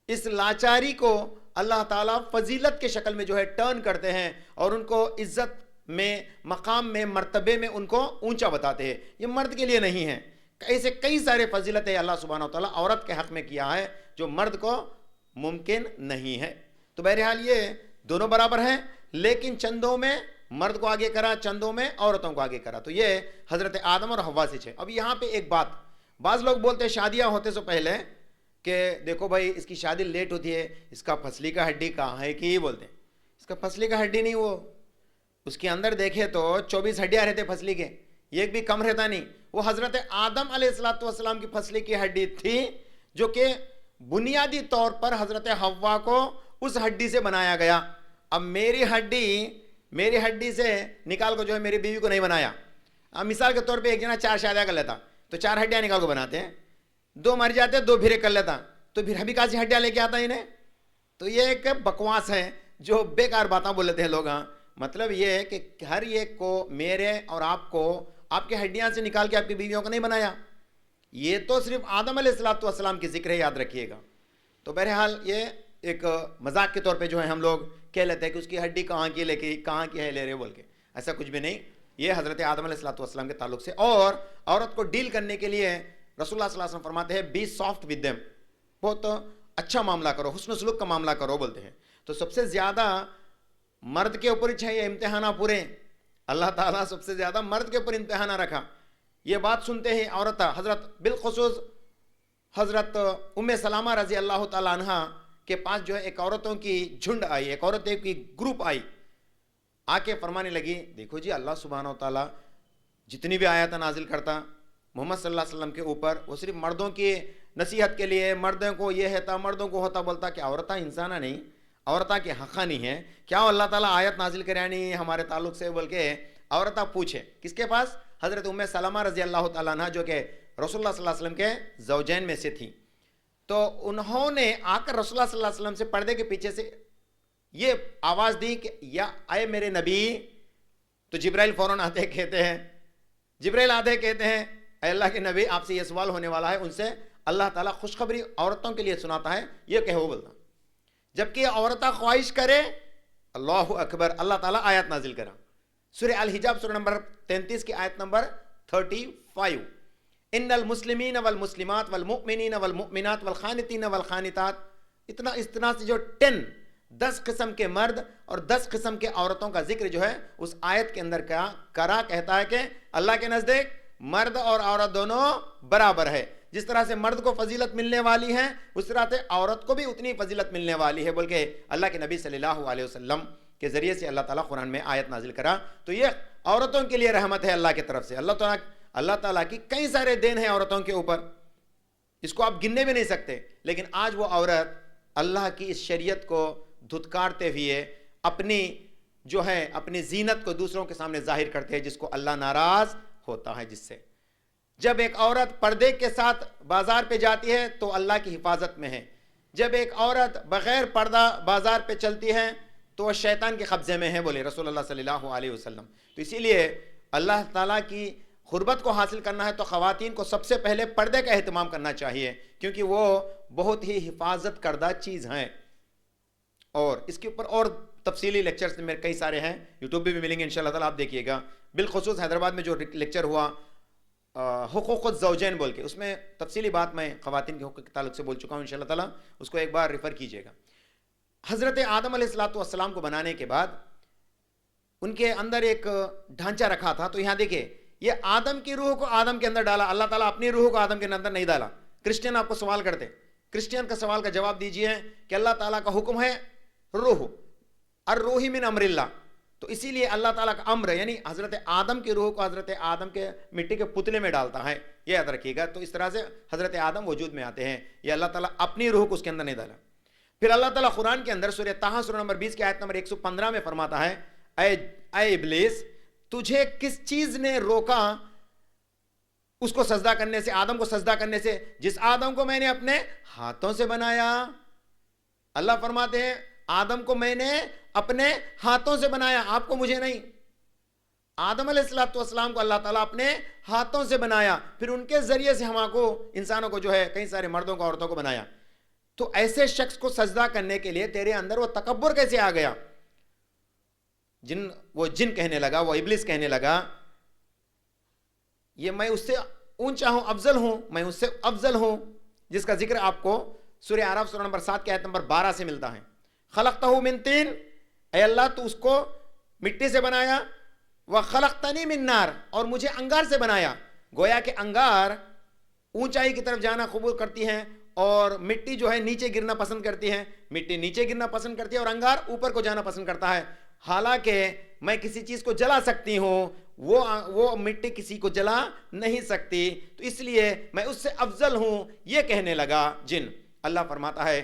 اس لاچاری کو اللہ تعالیٰ فضیلت کے شکل میں جو ہے ٹرن کرتے ہیں، اور ان کو عزت میں، مقام میں، مرتبے میں ان کو اونچا بتاتے ہیں۔ یہ مرد کے لیے نہیں ہے، ایسے کئی سارے فضیلتیں اللہ سبحانہ و تعالیٰ عورت کے حق میں کیا ہے جو مرد کو ممکن نہیں ہے۔ تو بہرحال یہ دونوں برابر ہیں، لیکن چندوں میں مرد کو آگے کرا, چندوں میں عورتوں کو آگے کرا. تو یہ حضرت آدم اور حوا سے. اب یہاں پہ ایک بات, بعض لوگ بولتے ہیں شادیاں ہوتے سے پہلے کہ دیکھو بھائی اس کی شادی لیٹ ہوتی ہے, اس کا پھسلی کا ہڈی کہاں ہے, کہ یہ بولتے ہیں اس کا پھسلی کا ہڈی نہیں, وہ اس کے اندر دیکھے تو 24 ہڈیاں رہتے پھسلی کے, ایک بھی کم رہتا نہیں. وہ حضرت آدم علیہ السلام کی پھسلی کی ہڈی تھی جو کہ بنیادی طور پر حضرت حوا کو اس ہڈی سے بنایا گیا. اب میری ہڈی سے نکال کو جو ہے میری بیوی کو نہیں بنایا. اب مثال کے طور پہ ایک جنا 4 شادیاں کر لیتا تو 4 ہڈیاں نکال کو بناتے ہیں, 2 مر جاتے 2 پھر کر لیتا, تو پھر ابھی کہاں سے ہڈیاں لے کے آتا انہیں. تو یہ ایک بکواس ہے جو بیکار باتیں بول لیتے ہیں لوگ. ہاں مطلب یہ ہے کہ ہر ایک کو, میرے اور آپ کو, آپ کے ہڈیاں سے نکال کے آپ کی بیویوں کو نہیں بنایا. یہ تو صرف آدم علیہ السلام کی ذکر ہے, یاد رکھیے گا. تو بہرحال یہ ایک مذاق کے طور پہ جو ہے ہم لوگ کہہ لیتے ہیں کہ اس کی ہڈی کہاں کی ہے لے رہے بول کے, ایسا کچھ بھی نہیں. یہ حضرت آدم علیہ السلام کے تعلق سے. اور عورت کو ڈیل کرنے کے لیے رسول اللہ صلی اللہ علیہ وسلم فرماتے ہیں بی سافٹ ود دیم, بہت اچھا معاملہ کرو, حسن سلوک کا معاملہ کرو بولتے ہیں. تو سب سے زیادہ مرد کے اوپر چاہیے امتحانہ پورے, اللہ تعالیٰ سب سے زیادہ مرد کے اوپر امتحانہ رکھا. یہ بات سنتے ہیں عورت, حضرت بالخصوص حضرت ام سلامہ رضی اللہ تعالیٰ عنہ کے پاس جو ہے ایک عورتوں کی جھنڈ آئی, ایک عورتیں کی گروپ آئی, آ کے فرمانے لگی دیکھو جی اللہ سبحانہ و تعالیٰ جتنی بھی آیات نازل کرتا محمد صلی اللہ علیہ وسلم کے اوپر, وہ صرف مردوں کی نصیحت کے لیے, مردوں کو یہ ہے مردوں کو ہوتا, بولتا کہ عورتیں انسانہ نہیں, عورتیں کے حقہ نہیں ہے, کیا اللہ تعالیٰ آیت نازل کرے نہیں ہمارے تعلق سے بول کے عورتیں پوچھے. کس کے پاس؟ حضرت ام سلمہ رضی اللہ تعالیٰ عنہ جو کہ رسول اللہ صلی اللہ علیہ وسلم کے زوجین میں سے تھیں. تو انہوں نے آ کر رسول اللہ صلی اللہ علیہ وسلم سے پردے کے پیچھے سے یہ آواز دی کہ یا اے میرے نبی. تو جبرائیل فوراً آتے کہتے ہیں اے اللہ کے نبی آپ سے یہ سوال ہونے والا ہے, ان سے اللہ تعالیٰ خوشخبری عورتوں کے لیے سناتا ہے, یہ کہو بولتا. جبکہ عورتیں خواہش کرے, اللہ اکبر, اللہ تعالیٰ آیت نازل کرا. سورہ الحجاب سورہ نمبر 33 کی آیت نمبر 35, ان المسلمین والمسلمات والمؤمنین والمؤمنات والخانتین والخانتات, اتنا سے جو 10 قسم کے مرد اور 10 قسم کے عورتوں کا ذکر جو ہے اس آیت کے اندر کہتا ہے کہ اللہ کے نزدیک مرد اور عورت دونوں برابر ہے. جس طرح سے مرد کو فضیلت ملنے والی ہے اس طرح سے عورت کو بھی اتنی فضیلت ملنے والی ہے بول کے اللہ کے نبی صلی اللہ علیہ وسلم کے ذریعے سے اللہ تعالیٰ قرآن میں آیت نازل کرا. تو یہ عورتوں کے لیے رحمت ہے اللہ کی طرف سے. اللہ تعالیٰ کی کئی سارے دین ہیں عورتوں کے اوپر, اس کو آپ گننے بھی نہیں سکتے. لیکن آج وہ عورت اللہ کی اس شریعت کو دھتکارتے ہوئے اپنی زینت کو دوسروں کے سامنے ظاہر کرتے ہیں, جس کو اللہ ناراض ہوتا ہے. جس سے جب ایک عورت پردے کے ساتھ بازار پہ جاتی ہے تو اللہ کی حفاظت میں ہے, جب ایک عورت بغیر پردہ بازار پہ چلتی ہے تو وہ شیطان کے قبضے میں ہے, بولے رسول اللہ صلی اللہ علیہ وسلم. تو اسی لیے اللہ تعالیٰ کی قربت کو حاصل کرنا ہے تو خواتین کو سب سے پہلے پردے کا اہتمام کرنا چاہیے, کیونکہ وہ بہت ہی حفاظت کردہ چیز ہیں. اور اس کے اوپر اور تفصیلی لیکچرز میرے کئی سارے ہیں, یوٹیوب پہ بھی ملیں گے انشاءاللہ تعالیٰ, آپ دیکھیے گا. بالخصوص حیدرآباد میں جو لیکچر ہوا حقوق الزوجین بول کے, اس میں تفصیلی بات میں خواتین کے حقوق کے تعلق سے بول چکا ہوں انشاءاللہ تعالیٰ, اس کو ایک بار ریفر کیجیے گا. حضرت آدم علیہ السلام کو بنانے کے بعد ان کے اندر ایک ڈھانچہ رکھا تھا. تو یہاں دیکھیں یہ آدم کی روح کو آدم کے اندر ڈالا, اللہ تعالیٰ اپنی روح کو آدم کے اندر نہیں ڈالا. کرسچین آپ کو سوال کرتے, کرسچین کا سوال کا جواب دیجئے کہ اللہ تعالیٰ کا حکم ہے روح, الروح من امر اللہ. تو اسی لیے اللہ تعالیٰ کا امر یعنی حضرت آدم کی روح کو حضرت آدم کے مٹی کے پتلے میں ڈالتا ہے, یہ یاد رکھیے گا. تو اس طرح سے حضرت آدم وجود میں آتے ہیں, یہ اللہ تعالیٰ اپنی روح کو اس کے اندر نہیں ڈالا. پھر اللہ تعالیٰ قرآن کے اندر سورہ طٰہٰ سورہ نمبر 20 کی آیت نمبر 115 میں فرماتا ہے اے ابلیس تجھے کس چیز نے روکا اس کو سجدہ کرنے سے, آدم کو سجدہ کرنے سے, جس آدم کو میں نے اپنے ہاتھوں سے بنایا. اللہ فرماتے ہیں آدم کو میں نے اپنے ہاتھوں سے بنایا, آپ کو مجھے نہیں. آدم علیہ السلام کو اللہ تعالیٰ اپنے ہاتھوں سے بنایا, پھر ان کے ذریعے سے ہم کو انسانوں کو جو ہے کئی سارے مردوں کو عورتوں کو بنایا. تو ایسے شخص کو سجدہ کرنے کے لیے تیرے اندر وہ تکبر کیسے آ گیا؟ وہ جن کہنے لگا, وہ ابلیس کہنے لگا یہ میں اس سے اونچا ہوں, افضل ہوں, میں اس سے افضل ہوں, جس کا ذکر آپ کو سورہ اعراف سورہ نمبر 7 کی آیت نمبر 12 سے ملتا ہے. خلقتہ من طین, اے اللہ تو اس کو مٹی سے بنایا، وخلقتنی من نار، اور مجھے انگار سے بنایا. گویا کہ انگار اونچائی کی طرف جانا قبول کرتی ہیں اور مٹی جو ہے نیچے گرنا پسند کرتی ہے. مٹی نیچے گرنا پسند کرتی ہے اور انگار اوپر کو جانا پسند کرتا ہے. حالانکہ میں کسی چیز کو جلا سکتی ہوں، وہ مٹی کسی کو جلا نہیں سکتی، تو اس لیے میں اس سے افضل ہوں. یہ کہنے لگا جن. اللہ فرماتا ہے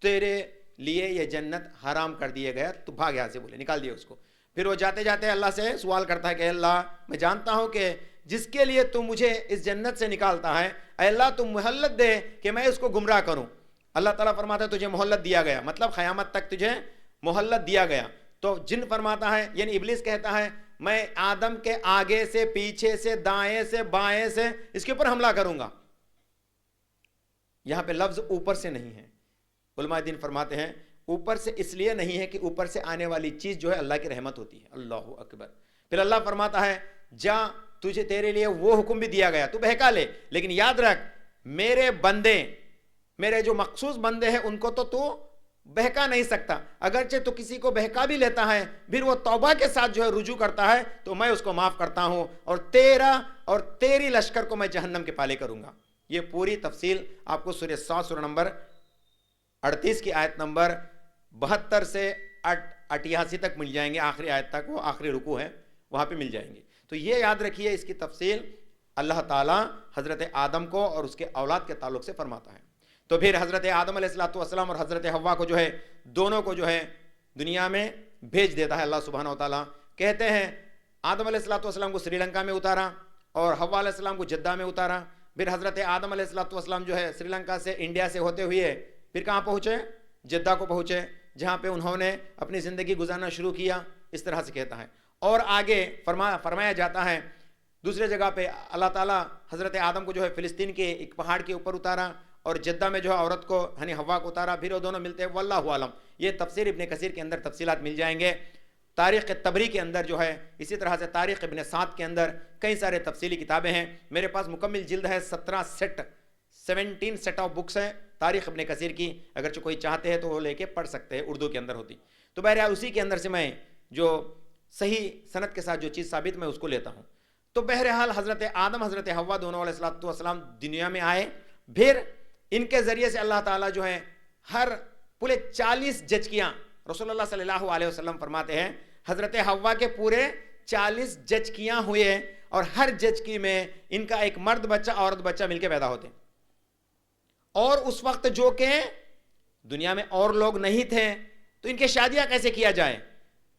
تیرے لیے یہ جنت حرام کر دیا گیا، تو بھاگ یہاں سے، بولے نکال دیا اس کو. پھر وہ جاتے جاتے اللہ سے سوال کرتا ہے کہ اللہ میں جانتا ہوں کہ جس کے لیے تو مجھے اس جنت سے نکالتا ہے، اے اللہ تم مہلت دے کہ میں اس کو گمراہ کروں. اللہ تعالیٰ فرماتا ہے تجھے مہلت دیا گیا، مطلب قیامت تک تجھے مہلت دیا گیا. تو جن فرماتا ہے، یعنی ابلیس کہتا ہے میں آدم کے آگے سے، پیچھے سے، دائیں سے، بائیں سے اس کے اوپر حملہ کروں گا. یہاں پہ لفظ اوپر سے نہیں ہے. علماء دین فرماتے ہیں اوپر سے اس لیے نہیں ہے کہ اوپر سے آنے والی چیز جو ہے اللہ کی رحمت ہوتی ہے. اللہ اکبر. پھر اللہ فرماتا ہے جا تجھے تیرے لیے وہ حکم بھی دیا گیا، تو بہکا لے، لیکن یاد رکھ میرے بندے، میرے جو مخصوص بندے ہیں ان کو تو بہکا نہیں سکتا. اگرچہ تو کسی کو بہکا بھی لیتا ہے، پھر وہ توبہ کے ساتھ جو ہے رجوع کرتا ہے تو میں اس کو معاف کرتا ہوں، اور تیرا اور تیری لشکر کو میں جہنم کے پالے کروں گا. یہ پوری تفصیل آپ کو سورہ صاد سورہ نمبر 38 کی آیت نمبر 72 سے 88 تک مل جائیں گے. آخری آیت تک، وہ آخری رکوع ہے، وہاں پہ مل جائیں گے. تو یہ یاد رکھیے اس کی تفصیل اللہ تعالیٰ حضرت آدم کو اور اس کے اولاد کے تعلق سے فرماتا ہے. تو پھر حضرت آدم علیہ السلام اور حضرت حوا کو جو ہے دونوں کو جو ہے دنیا میں بھیج دیتا ہے اللہ سبحانہ و تعالیٰ. کہتے ہیں آدم علیہ السلام کو سری لنکا میں اتارا اور حوا علیہ السلام کو جدہ میں اتارا. پھر حضرت آدم علیہ السلام جو ہے سری لنکا سے، انڈیا سے ہوتے ہوئے پھر کہاں پہنچے؟ جدہ کو پہنچے، جہاں پہ انہوں نے اپنی زندگی گزارنا شروع کیا. اس طرح سے کہتا ہے. اور آگے فرمایا جاتا ہے دوسرے جگہ پہ اللہ تعالیٰ حضرت آدم کو جو ہے فلسطین کے ایک پہاڑ کے اوپر اتارا اور جدہ میں جو ہے عورت کو یعنی حوا کو اتارا. پھر وہ دونوں ملتے ہیں، واللہ عالم. یہ تفسیر ابن کثیر کے اندر تفصیلات مل جائیں گے. تاریخ تبری کے اندر جو ہے، اسی طرح سے تاریخ ابن سعد کے اندر کئی سارے تفصیلی کتابیں ہیں. میرے پاس مکمل جلد ہے، 17 سیٹ آف بکس ہیں تاریخ ابن کثیر کی. اگرچہ کوئی چاہتے ہیں تو وہ لے کے پڑھ سکتے ہیں، اردو کے اندر ہوتی. تو بہرحال اسی کے اندر سے میں جو صحیح سند کے ساتھ جو چیز ثابت میں اس کو لیتا ہوں. تو بہرحال حضرت آدم حضرت حوا دونوں علیہ السلام دنیا میں آئے. پھر ان کے ذریعے سے اللہ تعالیٰ جو ہے ہر پورے 40 جچکیاں، رسول اللہ صلی اللہ علیہ وسلم فرماتے ہیں حضرت حوا کے پورے 40 جچکیاں ہوئے، اور ہر جچکی میں ان کا ایک مرد بچہ عورت بچہ مل کے پیدا ہوتے. اور اس وقت جو کہ دنیا میں اور لوگ نہیں تھے تو ان کے شادیاں کیسے کیا جائے؟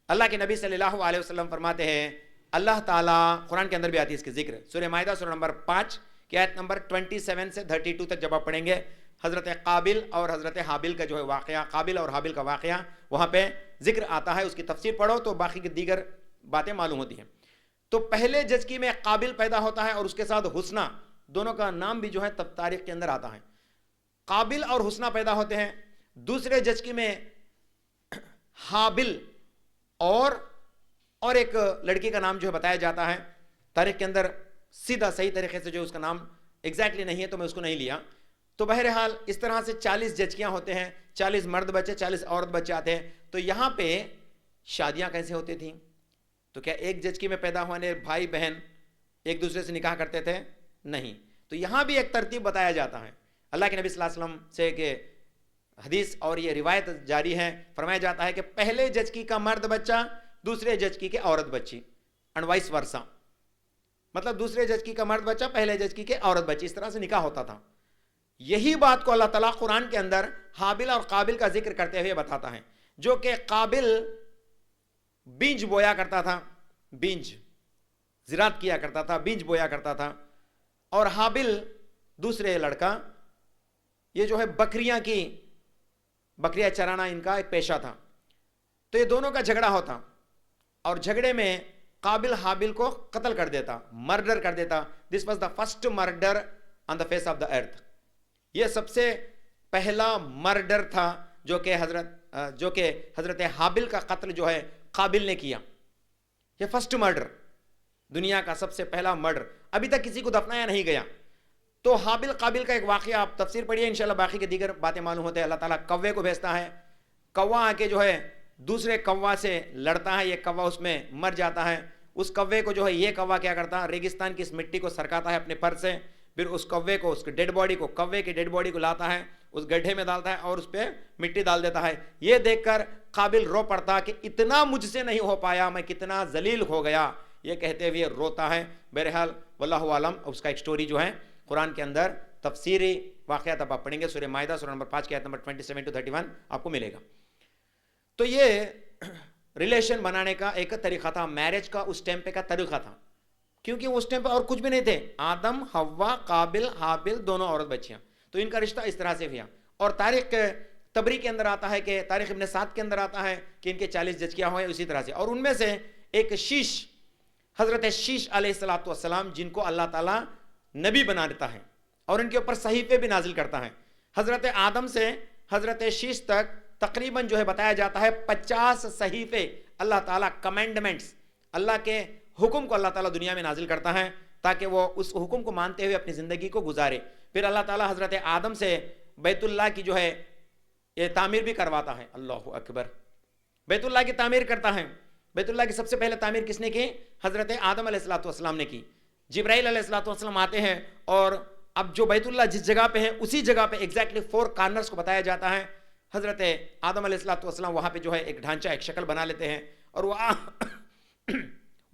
اللہ کے نبی صلی اللہ علیہ وسلم فرماتے ہیں اللہ تعالیٰ، قرآن کے اندر بھی آتی ہے اس کے ذکر، سورہ مائدہ سورہ نمبر 5 کی آیت نمبر 27 سے 32 تک جب آپ پڑھیں گے، حضرت قابل اور حضرت حابل کا جو ہے واقعہ، قابل اور حابل کا واقعہ وہاں پہ ذکر آتا ہے. اس کی تفسیر پڑھو تو باقی کی دیگر باتیں معلوم ہوتی ہیں. تو پہلے جچکی میں قابل پیدا ہوتا ہے اور اس کے ساتھ حسنہ، دونوں کا نام بھی جو ہے تب تاریخ کے اندر آتا ہے. قابل اور حسنہ پیدا ہوتے ہیں. دوسرے جچکی میں حابل اور ایک لڑکی کا نام جو ہے بتایا جاتا ہے تاریخ کے اندر، سیدھا صحیح طریقے سے جو اس کا نام ایگزیکٹلی نہیں ہے تو میں اس کو نہیں لیا. تو بہرحال اس طرح سے 40 جچکیاں ہوتے ہیں، 40 مرد بچے، 40 عورت بچے آتے ہیں. تو یہاں پہ شادیاں کیسے ہوتی تھیں؟ تو کیا ایک جچکی میں پیدا ہونے بھائی بہن ایک دوسرے سے نکاح کرتے تھے؟ نہیں. تو یہاں بھی ایک ترتیب بتایا جاتا ہے اللہ کے نبی صلی اللہ علیہ وسلم سے کہ حدیث اور یہ روایت جاری ہے. فرمایا جاتا ہے کہ پہلے جچکی کا مرد بچہ دوسرے جچکی کے عورت بچی، اینڈ وائس ورسا. مطلب دوسرے جچکی کا مرد بچہ پہلے جچکی کے عورت بچی، اس طرح سے نکاح ہوتا تھا. یہی بات کو اللہ تعالیٰ قرآن کے اندر حابل اور قابل کا ذکر کرتے ہوئے بتاتا ہے. جو کہ قابل بیج بویا کرتا تھا، بیج زراعت کیا کرتا تھا، بیج بویا کرتا تھا، اور حابل دوسرے لڑکا یہ جو ہے بکریاں چرانا ان کا ایک پیشہ تھا. تو یہ دونوں کا جھگڑا ہوتا اور جھگڑے میں قابل حابل کو قتل کر دیتا، مرڈر کر دیتا. This was the first murder on the face of the earth. یہ سب سے پہلا مرڈر تھا جو کہ حضرت حابل کا قتل جو ہے قابل نے کیا. یہ فرسٹ مرڈر، دنیا کا سب سے پہلا مرڈر. ابھی تک کسی کو دفنایا نہیں گیا. تو حابل قابل کا ایک واقعہ آپ تفسیر پڑھیے انشاءاللہ، باقی کے دیگر باتیں معلوم ہوتے ہیں. اللہ تعالیٰ کوے کو بھیجتا ہے، کوا آ کے جو ہے دوسرے کوا سے لڑتا ہے، یہ کوا اس میں مر جاتا ہے، اس کوے کو جو ہے یہ کوا کیا کرتا ہے، ریگستان کی اس مٹی کو سرکاتا ہے اپنے پر سے، پھر اس کوے کو، اس کی ڈیڈ باڈی کو، کوے کی ڈیڈ باڈی کو لاتا ہے، اس گڈھے میں ڈالتا ہے اور اس پہ مٹی ڈال دیتا ہے. یہ دیکھ کر قابل رو پڑتا کہ اتنا مجھ سے نہیں ہو پایا، میں کتنا ذلیل ہو گیا، یہ کہتے ہوئے روتا ہے. بہرحال واللہ عالم. اس کا ایک سٹوری جو ہے قرآن کے اندر تفسیری واقعات اب آپ پڑھیں گے، سورہ مائدہ سورہ نمبر 5 کی آیت نمبر 27 to 31 آپ کو ملے گا. تو یہ ریلیشن بنانے کا ایک طریقہ تھا، میرج کا اس ٹائم پہ کا طریقہ تھا، کیونکہ اس ٹائم پہ اور کچھ بھی نہیں تھے، آدم، حوا، قابل، حابل، دونوں عورت بچیاں، تو ان کا رشتہ اس طرح سے ہوا. اور تاریخ تبری کے اندر آتا ہے کہ تاریخ ابن سعد کے اندر آتا ہے کہ ان کے 40 زچگیاں ہوئے اسی طرح سے، اور ان میں سے ایک شیش، حضرت شیش علیہ السلام جن کو اللہ تعالیٰ نبی بنا دیتا ہے اور ان کے اوپر صحیفے بھی نازل کرتا ہے. حضرت آدم سے حضرت شیش تک تقریباً جو ہے بتایا جاتا ہے 50 صحیفے اللہ تعالیٰ کمینڈمنٹس، اللہ کے حکم کو اللہ تعالیٰ دنیا میں نازل کرتا ہے تاکہ وہ اس حکم کو مانتے ہوئے اپنی زندگی کو گزارے. پھر اللہ تعالیٰ حضرت آدم سے بیت اللہ کی جو ہے یہ تعمیر بھی کرواتا ہے. اللہ اکبر. بیت اللہ کی تعمیر کرتا ہے. بیت اللہ کی سب سے پہلے تعمیر کس نے کی؟ حضرت آدم علیہ السلام نے کی. جبرائیل علیہ السلام آتے ہیں اور اب جو بیت اللہ جس جگہ پہ ہے اسی جگہ پہ ایگزیکٹلی 4 کارنرز کو بتایا جاتا ہے. حضرت آدم علیہ السلام وہاں پہ جو ہے ایک ڈھانچہ، ایک شکل بنا لیتے ہیں اور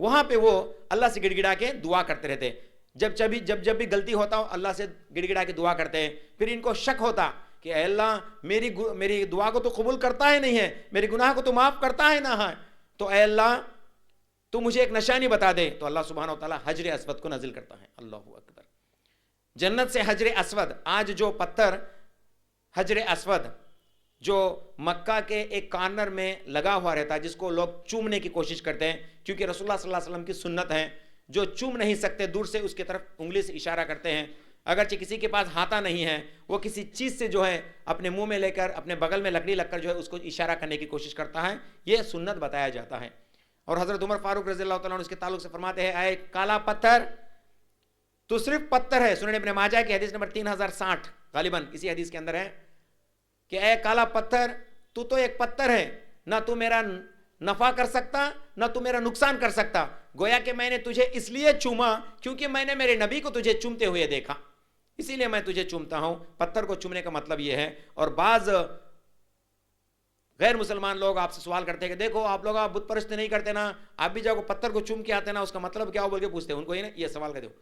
وہاں پہ وہ اللہ سے گڑ گڑا کے دعا کرتے رہتے. جب بھی غلطی ہوتا ہو اللہ سے گڑ گڑا کے دعا کرتے ہیں. پھر ان کو شک ہوتا کہ اے اللہ میری دعا کو تو قبول کرتا ہے نہیں ہے، میرے گناہ کو تو معاف کرتا ہے نہ ہے، تو اے اللہ تو مجھے ایک نشانی بتا دے. تو اللہ سبحانہ و تعالیٰ حجر اسود کو نازل کرتا ہے. اللہ اکبر. جنت سے حجر اسود، آج جو پتھر حجر اسود جو مکہ کے ایک کارنر میں لگا ہوا رہتا ہے جس کو لوگ چومنے کی کوشش کرتے ہیں، کیونکہ رسول اللہ صلی اللہ علیہ وسلم کی سنت ہے، جو چوم نہیں سکتے دور سے اس کی طرف انگلی سے اشارہ کرتے ہیں. اگرچہ کسی کے پاس ہاتھا نہیں ہے، وہ کسی چیز سے جو ہے اپنے منہ میں لے کر، اپنے بغل میں لکڑی لگ کر جو ہے اس کو اشارہ کرنے کی کوشش کرتا ہے. یہ سنت بتایا جاتا ہے. اور حضرت عمر فاروق رضی اللہ تعالیٰ عنہ اس کے تعلق سے فرماتے ہیں، اے کالا پتھر تو صرف پتھر ہے. سنن ابن ماجہ کی حدیث نمبر 3060 غالباً اسی حدیث کے اندر ہے کہ اے کالا پتھر تو ایک پتھر ہے، نہ تو میرا نفع کر سکتا نہ تو میرا نقصان کر سکتا. گویا کہ میں نے تجھے اس لیے چوما کیونکہ میں نے میرے نبی کو تجھے چومتے ہوئے دیکھا، اسی لیے میں تجھے چومتا ہوں. پتھر کو چومنے کا مطلب یہ ہے. اور بعض غیر مسلمان لوگ آپ سے سوال کرتے ہیں کہ دیکھو آپ لوگ بت پرست نہیں کرتے نا، آپ بھی جاؤ پتھر کو چوم کے آتے نا، اس کا مطلب کیا ہو بول کے پوچھتے ہیں. ان کو یہ سوال کرتے ہو.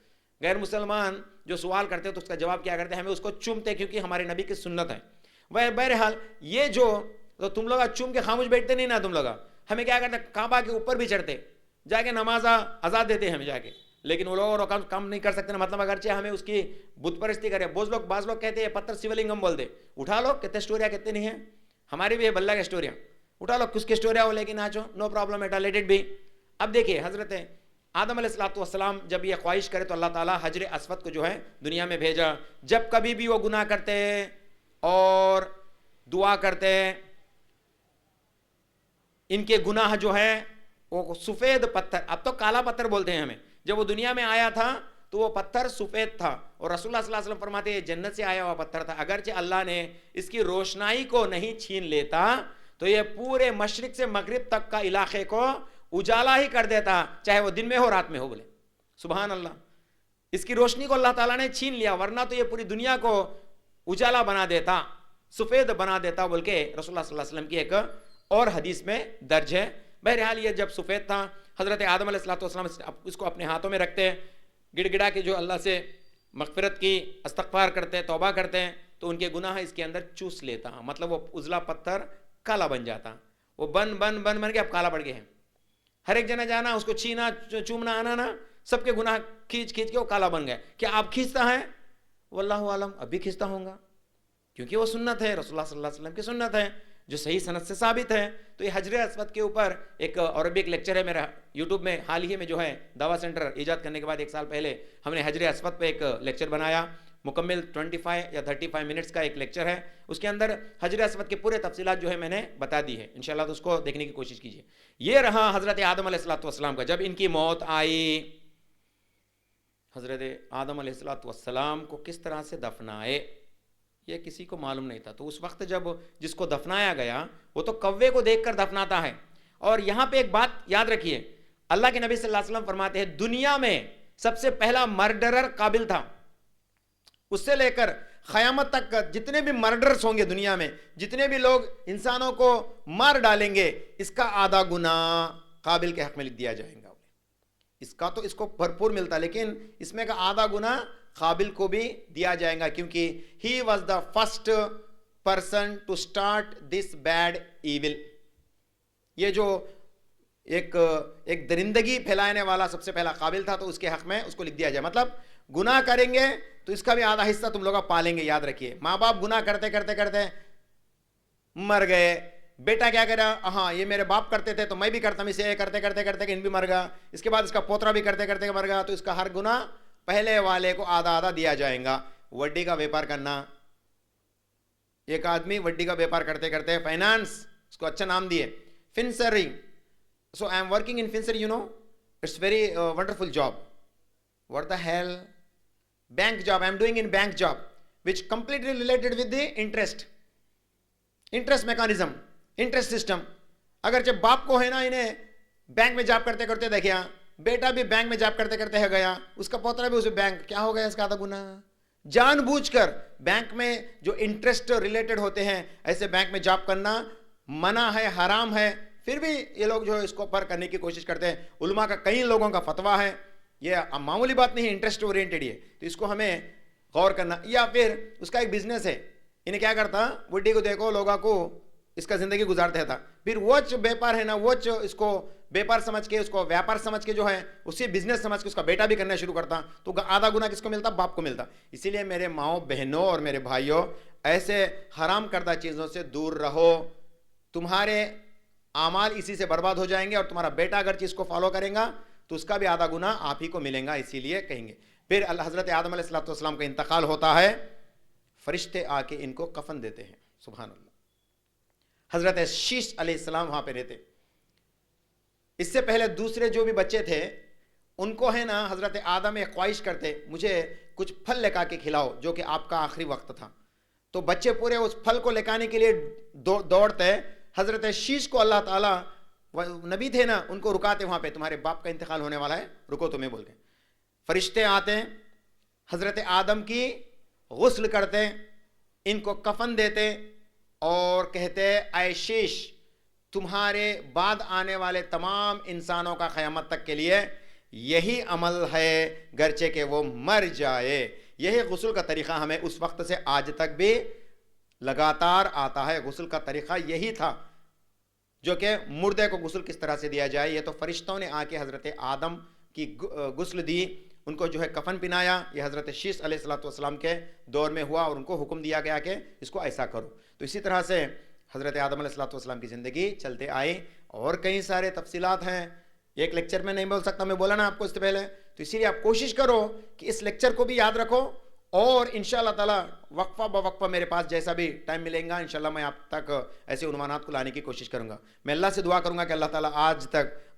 غیر مسلمان جو سوال کرتے ہیں تو اس کا جواب کیا کرتے ہیں؟ ہمیں اس کو چومتے کیونکہ ہمارے نبی کی سنت ہے. بہرحال یہ جو تو تم لوگ چوم کے خاموش بیٹھتے نہیں نا، تم لوگ ہمیں کیا کرتے کعبہ کے اوپر بھی چڑھتے، جا کے نماز آزاد دیتے ہیں ہمیں جا کے، لیکن وہ لوگ کام نہیں کر سکتے نا. مطلب اگرچہ ہمیں اس کی بت پرستی کرے. بعض لوگ کہتے ہیں پتھر شیولنگم بول دے. اٹھا لو کتنے اسٹوریاں کتنے نہیں ہیں، ہماری بھی ہے بلّہ کی اسٹوریاں، اٹھا لو کس کی اسٹوریاں ہو، لیکن آچو نو پرابلم ایٹ لیٹ اٹ بھی. اب دیکھیے حضرت آدم علیہ السلام جب یہ خواہش کرے تو اللہ تعالیٰ حجر اسود کو جو ہے دنیا میں بھیجا. جب کبھی بھی وہ گناہ کرتے اور دعا کرتے، ان کے گناہ جو ہے وہ سفید پتھر، اب تو کالا پتھر بولتے ہیں ہمیں، جب وہ دنیا میں آیا تھا تو وہ پتھر سفید تھا. اور رسول اللہ صلی اللہ علیہ وسلم فرماتے ہیں جنت سے آیا ہوا پتھر تھا. اگرچہ اللہ نے اس کی روشنائی کو نہیں چھین لیتا تو یہ پورے مشرق سے مغرب تک کا علاقے کو اجالا ہی کر دیتا، چاہے وہ دن میں ہو رات میں ہو. بولے سبحان اللہ. اس کی روشنی کو اللہ تعالیٰ نے چھین لیا، ورنہ تو یہ پوری دنیا کو اجالا بنا دیتا، سفید بنا دیتا بول کے رسول اللہ صلی اللہ علیہ وسلم کی ایک اور حدیث میں درج ہے. بہرحال یہ جب سفید تھا، حضرت آدم علیہ السلام اس کو اپنے ہاتھوں میں رکھتے، گڑ گڑا کے جو اللہ سے مغفرت کی استغفار کرتے، توبہ کرتے ہیں تو ان کے گناہ اس کے اندر چوس لیتا. مطلب وہ ازلا پتھر کالا بن جاتا. وہ بن کے اب کالا پڑ گئے ہیں. ہر ایک جنا جانا اس کو چھینا چومنا آنا نا، سب کے گناہ کھینچ کے وہ کالا بن گئے. کیا آپ کھینچتا ہے؟ واللہ عالم اب بھی کھینچتا ہوں گا، کیونکہ وہ سنت ہے، رسول اللہ صلی اللہ علیہ وسلم کی سنت ہے جو صحیح سند سے ثابت ہے. تو یہ حجر اسود کے اوپر ایک اور بھی ایک لیکچر ہے میرا یوٹیوب میں، حال ہی میں جو ہے دعویٰ سینٹر ایجاد کرنے کے بعد 1 سال پہلے ہم نے حجر اسود پہ ایک لیکچر بنایا، مکمل 25 یا 35 منٹس کا ایک لیکچر ہے. اس کے اندر حجر اسود کے پورے تفصیلات جو ہے میں نے بتا دی ہے. انشاءاللہ تو اس کو دیکھنے کی کوشش کیجیے. یہ رہا حضرت آدم علیہ السلام کا. جب ان کی موت آئی، حضرت آدم علیہ السلام کو کس طرح سے دفنائے، یہ کسی کو معلوم نہیں تھا. تو اس وقت جب جس کو دفنایا گیا وہ تو کوے کو دیکھ کر دفناتا ہے. اور یہاں پہ ایک بات یاد رکھیے, اللہ کے نبی صلی اللہ علیہ وسلم فرماتے ہیں دنیا میں سب سے پہلا مرڈرر قابل تھا. اس سے لے کر قیامت تک جتنے بھی مرڈرز ہوں گے دنیا میں, جتنے بھی لوگ انسانوں کو مار ڈالیں گے, اس کا آدھا گناہ قابل کے حق میں لکھ دیا جائے گا. اس کا تو اس کو بھرپور ملتا, لیکن اس میں کا آدھا گناہ قابل کو بھی دیا جائے گا, کیونکہ he was the first person to start this bad evil. یہ جو ایک درندگی پھیلانے والا سب سے پہلا قابل تھا, تو اس کے حق میں اس کو لکھ دیا جائے. مطلب گناہ کریں گے تو اس کا بھی آدھا حصہ تم لوگ پالیں گے. یاد رکھیے, ماں باپ گناہ کرتے کرتے کرتے مر گئے, بیٹا کیا کہہ رہا, ہاں یہ میرے باپ کرتے تھے تو میں بھی کرتا ہوں, اسے کرتے کرتے کرتے کہ ان بھی مر گیا, اس کے بعد اس کا پوترا بھی کرتے کرتے مر گیا, تو اس کا ہر گناہ پہلے والے کو آدھا آدھا دیا جائے گا. وڈی کا بیپار کرنا, ایک آدمی وڈی کا بیپار کرتے کرتے, فائنانس اس کو اچھا نام دیے, فنسری. So I am working in Finser, you know, it's very wonderful job. What the hell? Bank job, I am doing in bank job, which completely related with the interest mechanism, interest system. اگر جب باپ کو ہے نا انہیں bank میں job کرتے کرتے دیکھیا, بیٹا بھی بینک میں جاب کرتے کرتے ہے گیا, اس کا پوترا بھی اسے بینک, کیا ہو گیا اس کا آدھا گناہ. جان بوجھ کر بینک میں جو انٹرسٹ ریلیٹڈ ہوتے ہیں ایسے بینک میں جاب کرنا منع ہے, حرام ہے. پھر بھی یہ لوگ جو ہے اس کو پر کرنے کی کوشش کرتے ہیں. علماء کا کئی لوگوں کا فتویٰ ہے, یہ معمولی بات نہیں ہے, انٹرسٹ اورینٹڈ ہے, تو اس کو ہمیں غور کرنا. یا پھر اس کا ایک بزنس ہے, انہیں کیا کرتا, بڈی کو دیکھو لوگوں کو اس کا زندگی گزارتا تھا, پھر ووچ بیپار ہے نا, ووچ اس کو بیپار سمجھ کے, اس کو ویاپار سمجھ کے جو ہے اسی بزنس سمجھ کے اس کا بیٹا بھی کرنا شروع کرتا, تو آدھا گناہ کس کو ملتا, باپ کو ملتا. اسی لیے میرے ماؤں بہنوں اور میرے بھائیوں, ایسے حرام کردہ چیزوں سے دور رہو. تمہارے اعمال اسی سے برباد ہو جائیں گے, اور تمہارا بیٹا اگر چیز کو فالو کرے گا تو اس کا بھی آدھا گناہ آپ ہی کو ملے گا. اسی لیے کہیں گے. پھر حضرت آدم علیہ السلام کا انتقال ہوتا ہے, فرشتے آ کے ان کو کفن دیتے ہیں. سبحان اللہ. حضرت شیش علیہ السلام وہاں پہ رہتے. اس سے پہلے دوسرے جو بھی بچے تھے ان کو ہے نا حضرت آدم ایک خواہش کرتے, مجھے کچھ پھل لے کے کھلاؤ, جو کہ آپ کا آخری وقت تھا. تو بچے پورے اس پھل کو لے کے لیے دوڑتے. حضرت شیش کو اللہ تعالیٰ, نبی تھے نا, ان کو رکاتے وہاں پہ, تمہارے باپ کا انتقال ہونے والا ہے, رکو تمہیں بول کے. فرشتے آتے, حضرت آدم کی غسل کرتے, ان کو کفن دیتے اور کہتے اے شیش, تمہارے بعد آنے والے تمام انسانوں کا قیامت تک کے لیے یہی عمل ہے, گرچہ کہ وہ مر جائے. یہی غسل کا طریقہ ہمیں اس وقت سے آج تک بھی لگاتار آتا ہے. غسل کا طریقہ یہی تھا, جو کہ مردے کو غسل کس طرح سے دیا جائے, یہ تو فرشتوں نے آ کے حضرت آدم کی غسل دی, ان کو جو ہے کفن پہنایا. یہ حضرت شیش علیہ السلام کے دور میں ہوا, اور ان کو حکم دیا گیا کہ اس کو ایسا کرو. تو اسی طرح سے حضرت آدم علیہ السلام کی زندگی چلتے آئی, اور کئی سارے تفصیلات ہیں, ایک لیکچر میں نہیں بول سکتا, میں بولا نا آپ کو اس سے پہلے. تو اسی لیے آپ کوشش کرو کہ اس لیکچر کو بھی یاد رکھو, اور انشاءاللہ تعالی وقفہ بوقفہ میرے پاس جیسا بھی ٹائم ملے گا انشاءاللہ میں آپ تک ایسے عنوانات کو لانے کی کوشش کروں گا. میں اللہ سے دعا کروں گا کہ اللہ تعالیٰ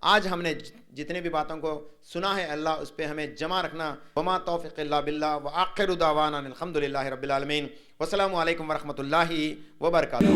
آج ہم نے جتنے بھی باتوں کو سنا ہے, اللہ اس پہ ہمیں جمع رکھنا. وما توفیق الا باللہ, وآخر دعوانا الحمدللہ رب العالمین, والسلام علیکم ورحمۃ اللہ وبرکاتہ.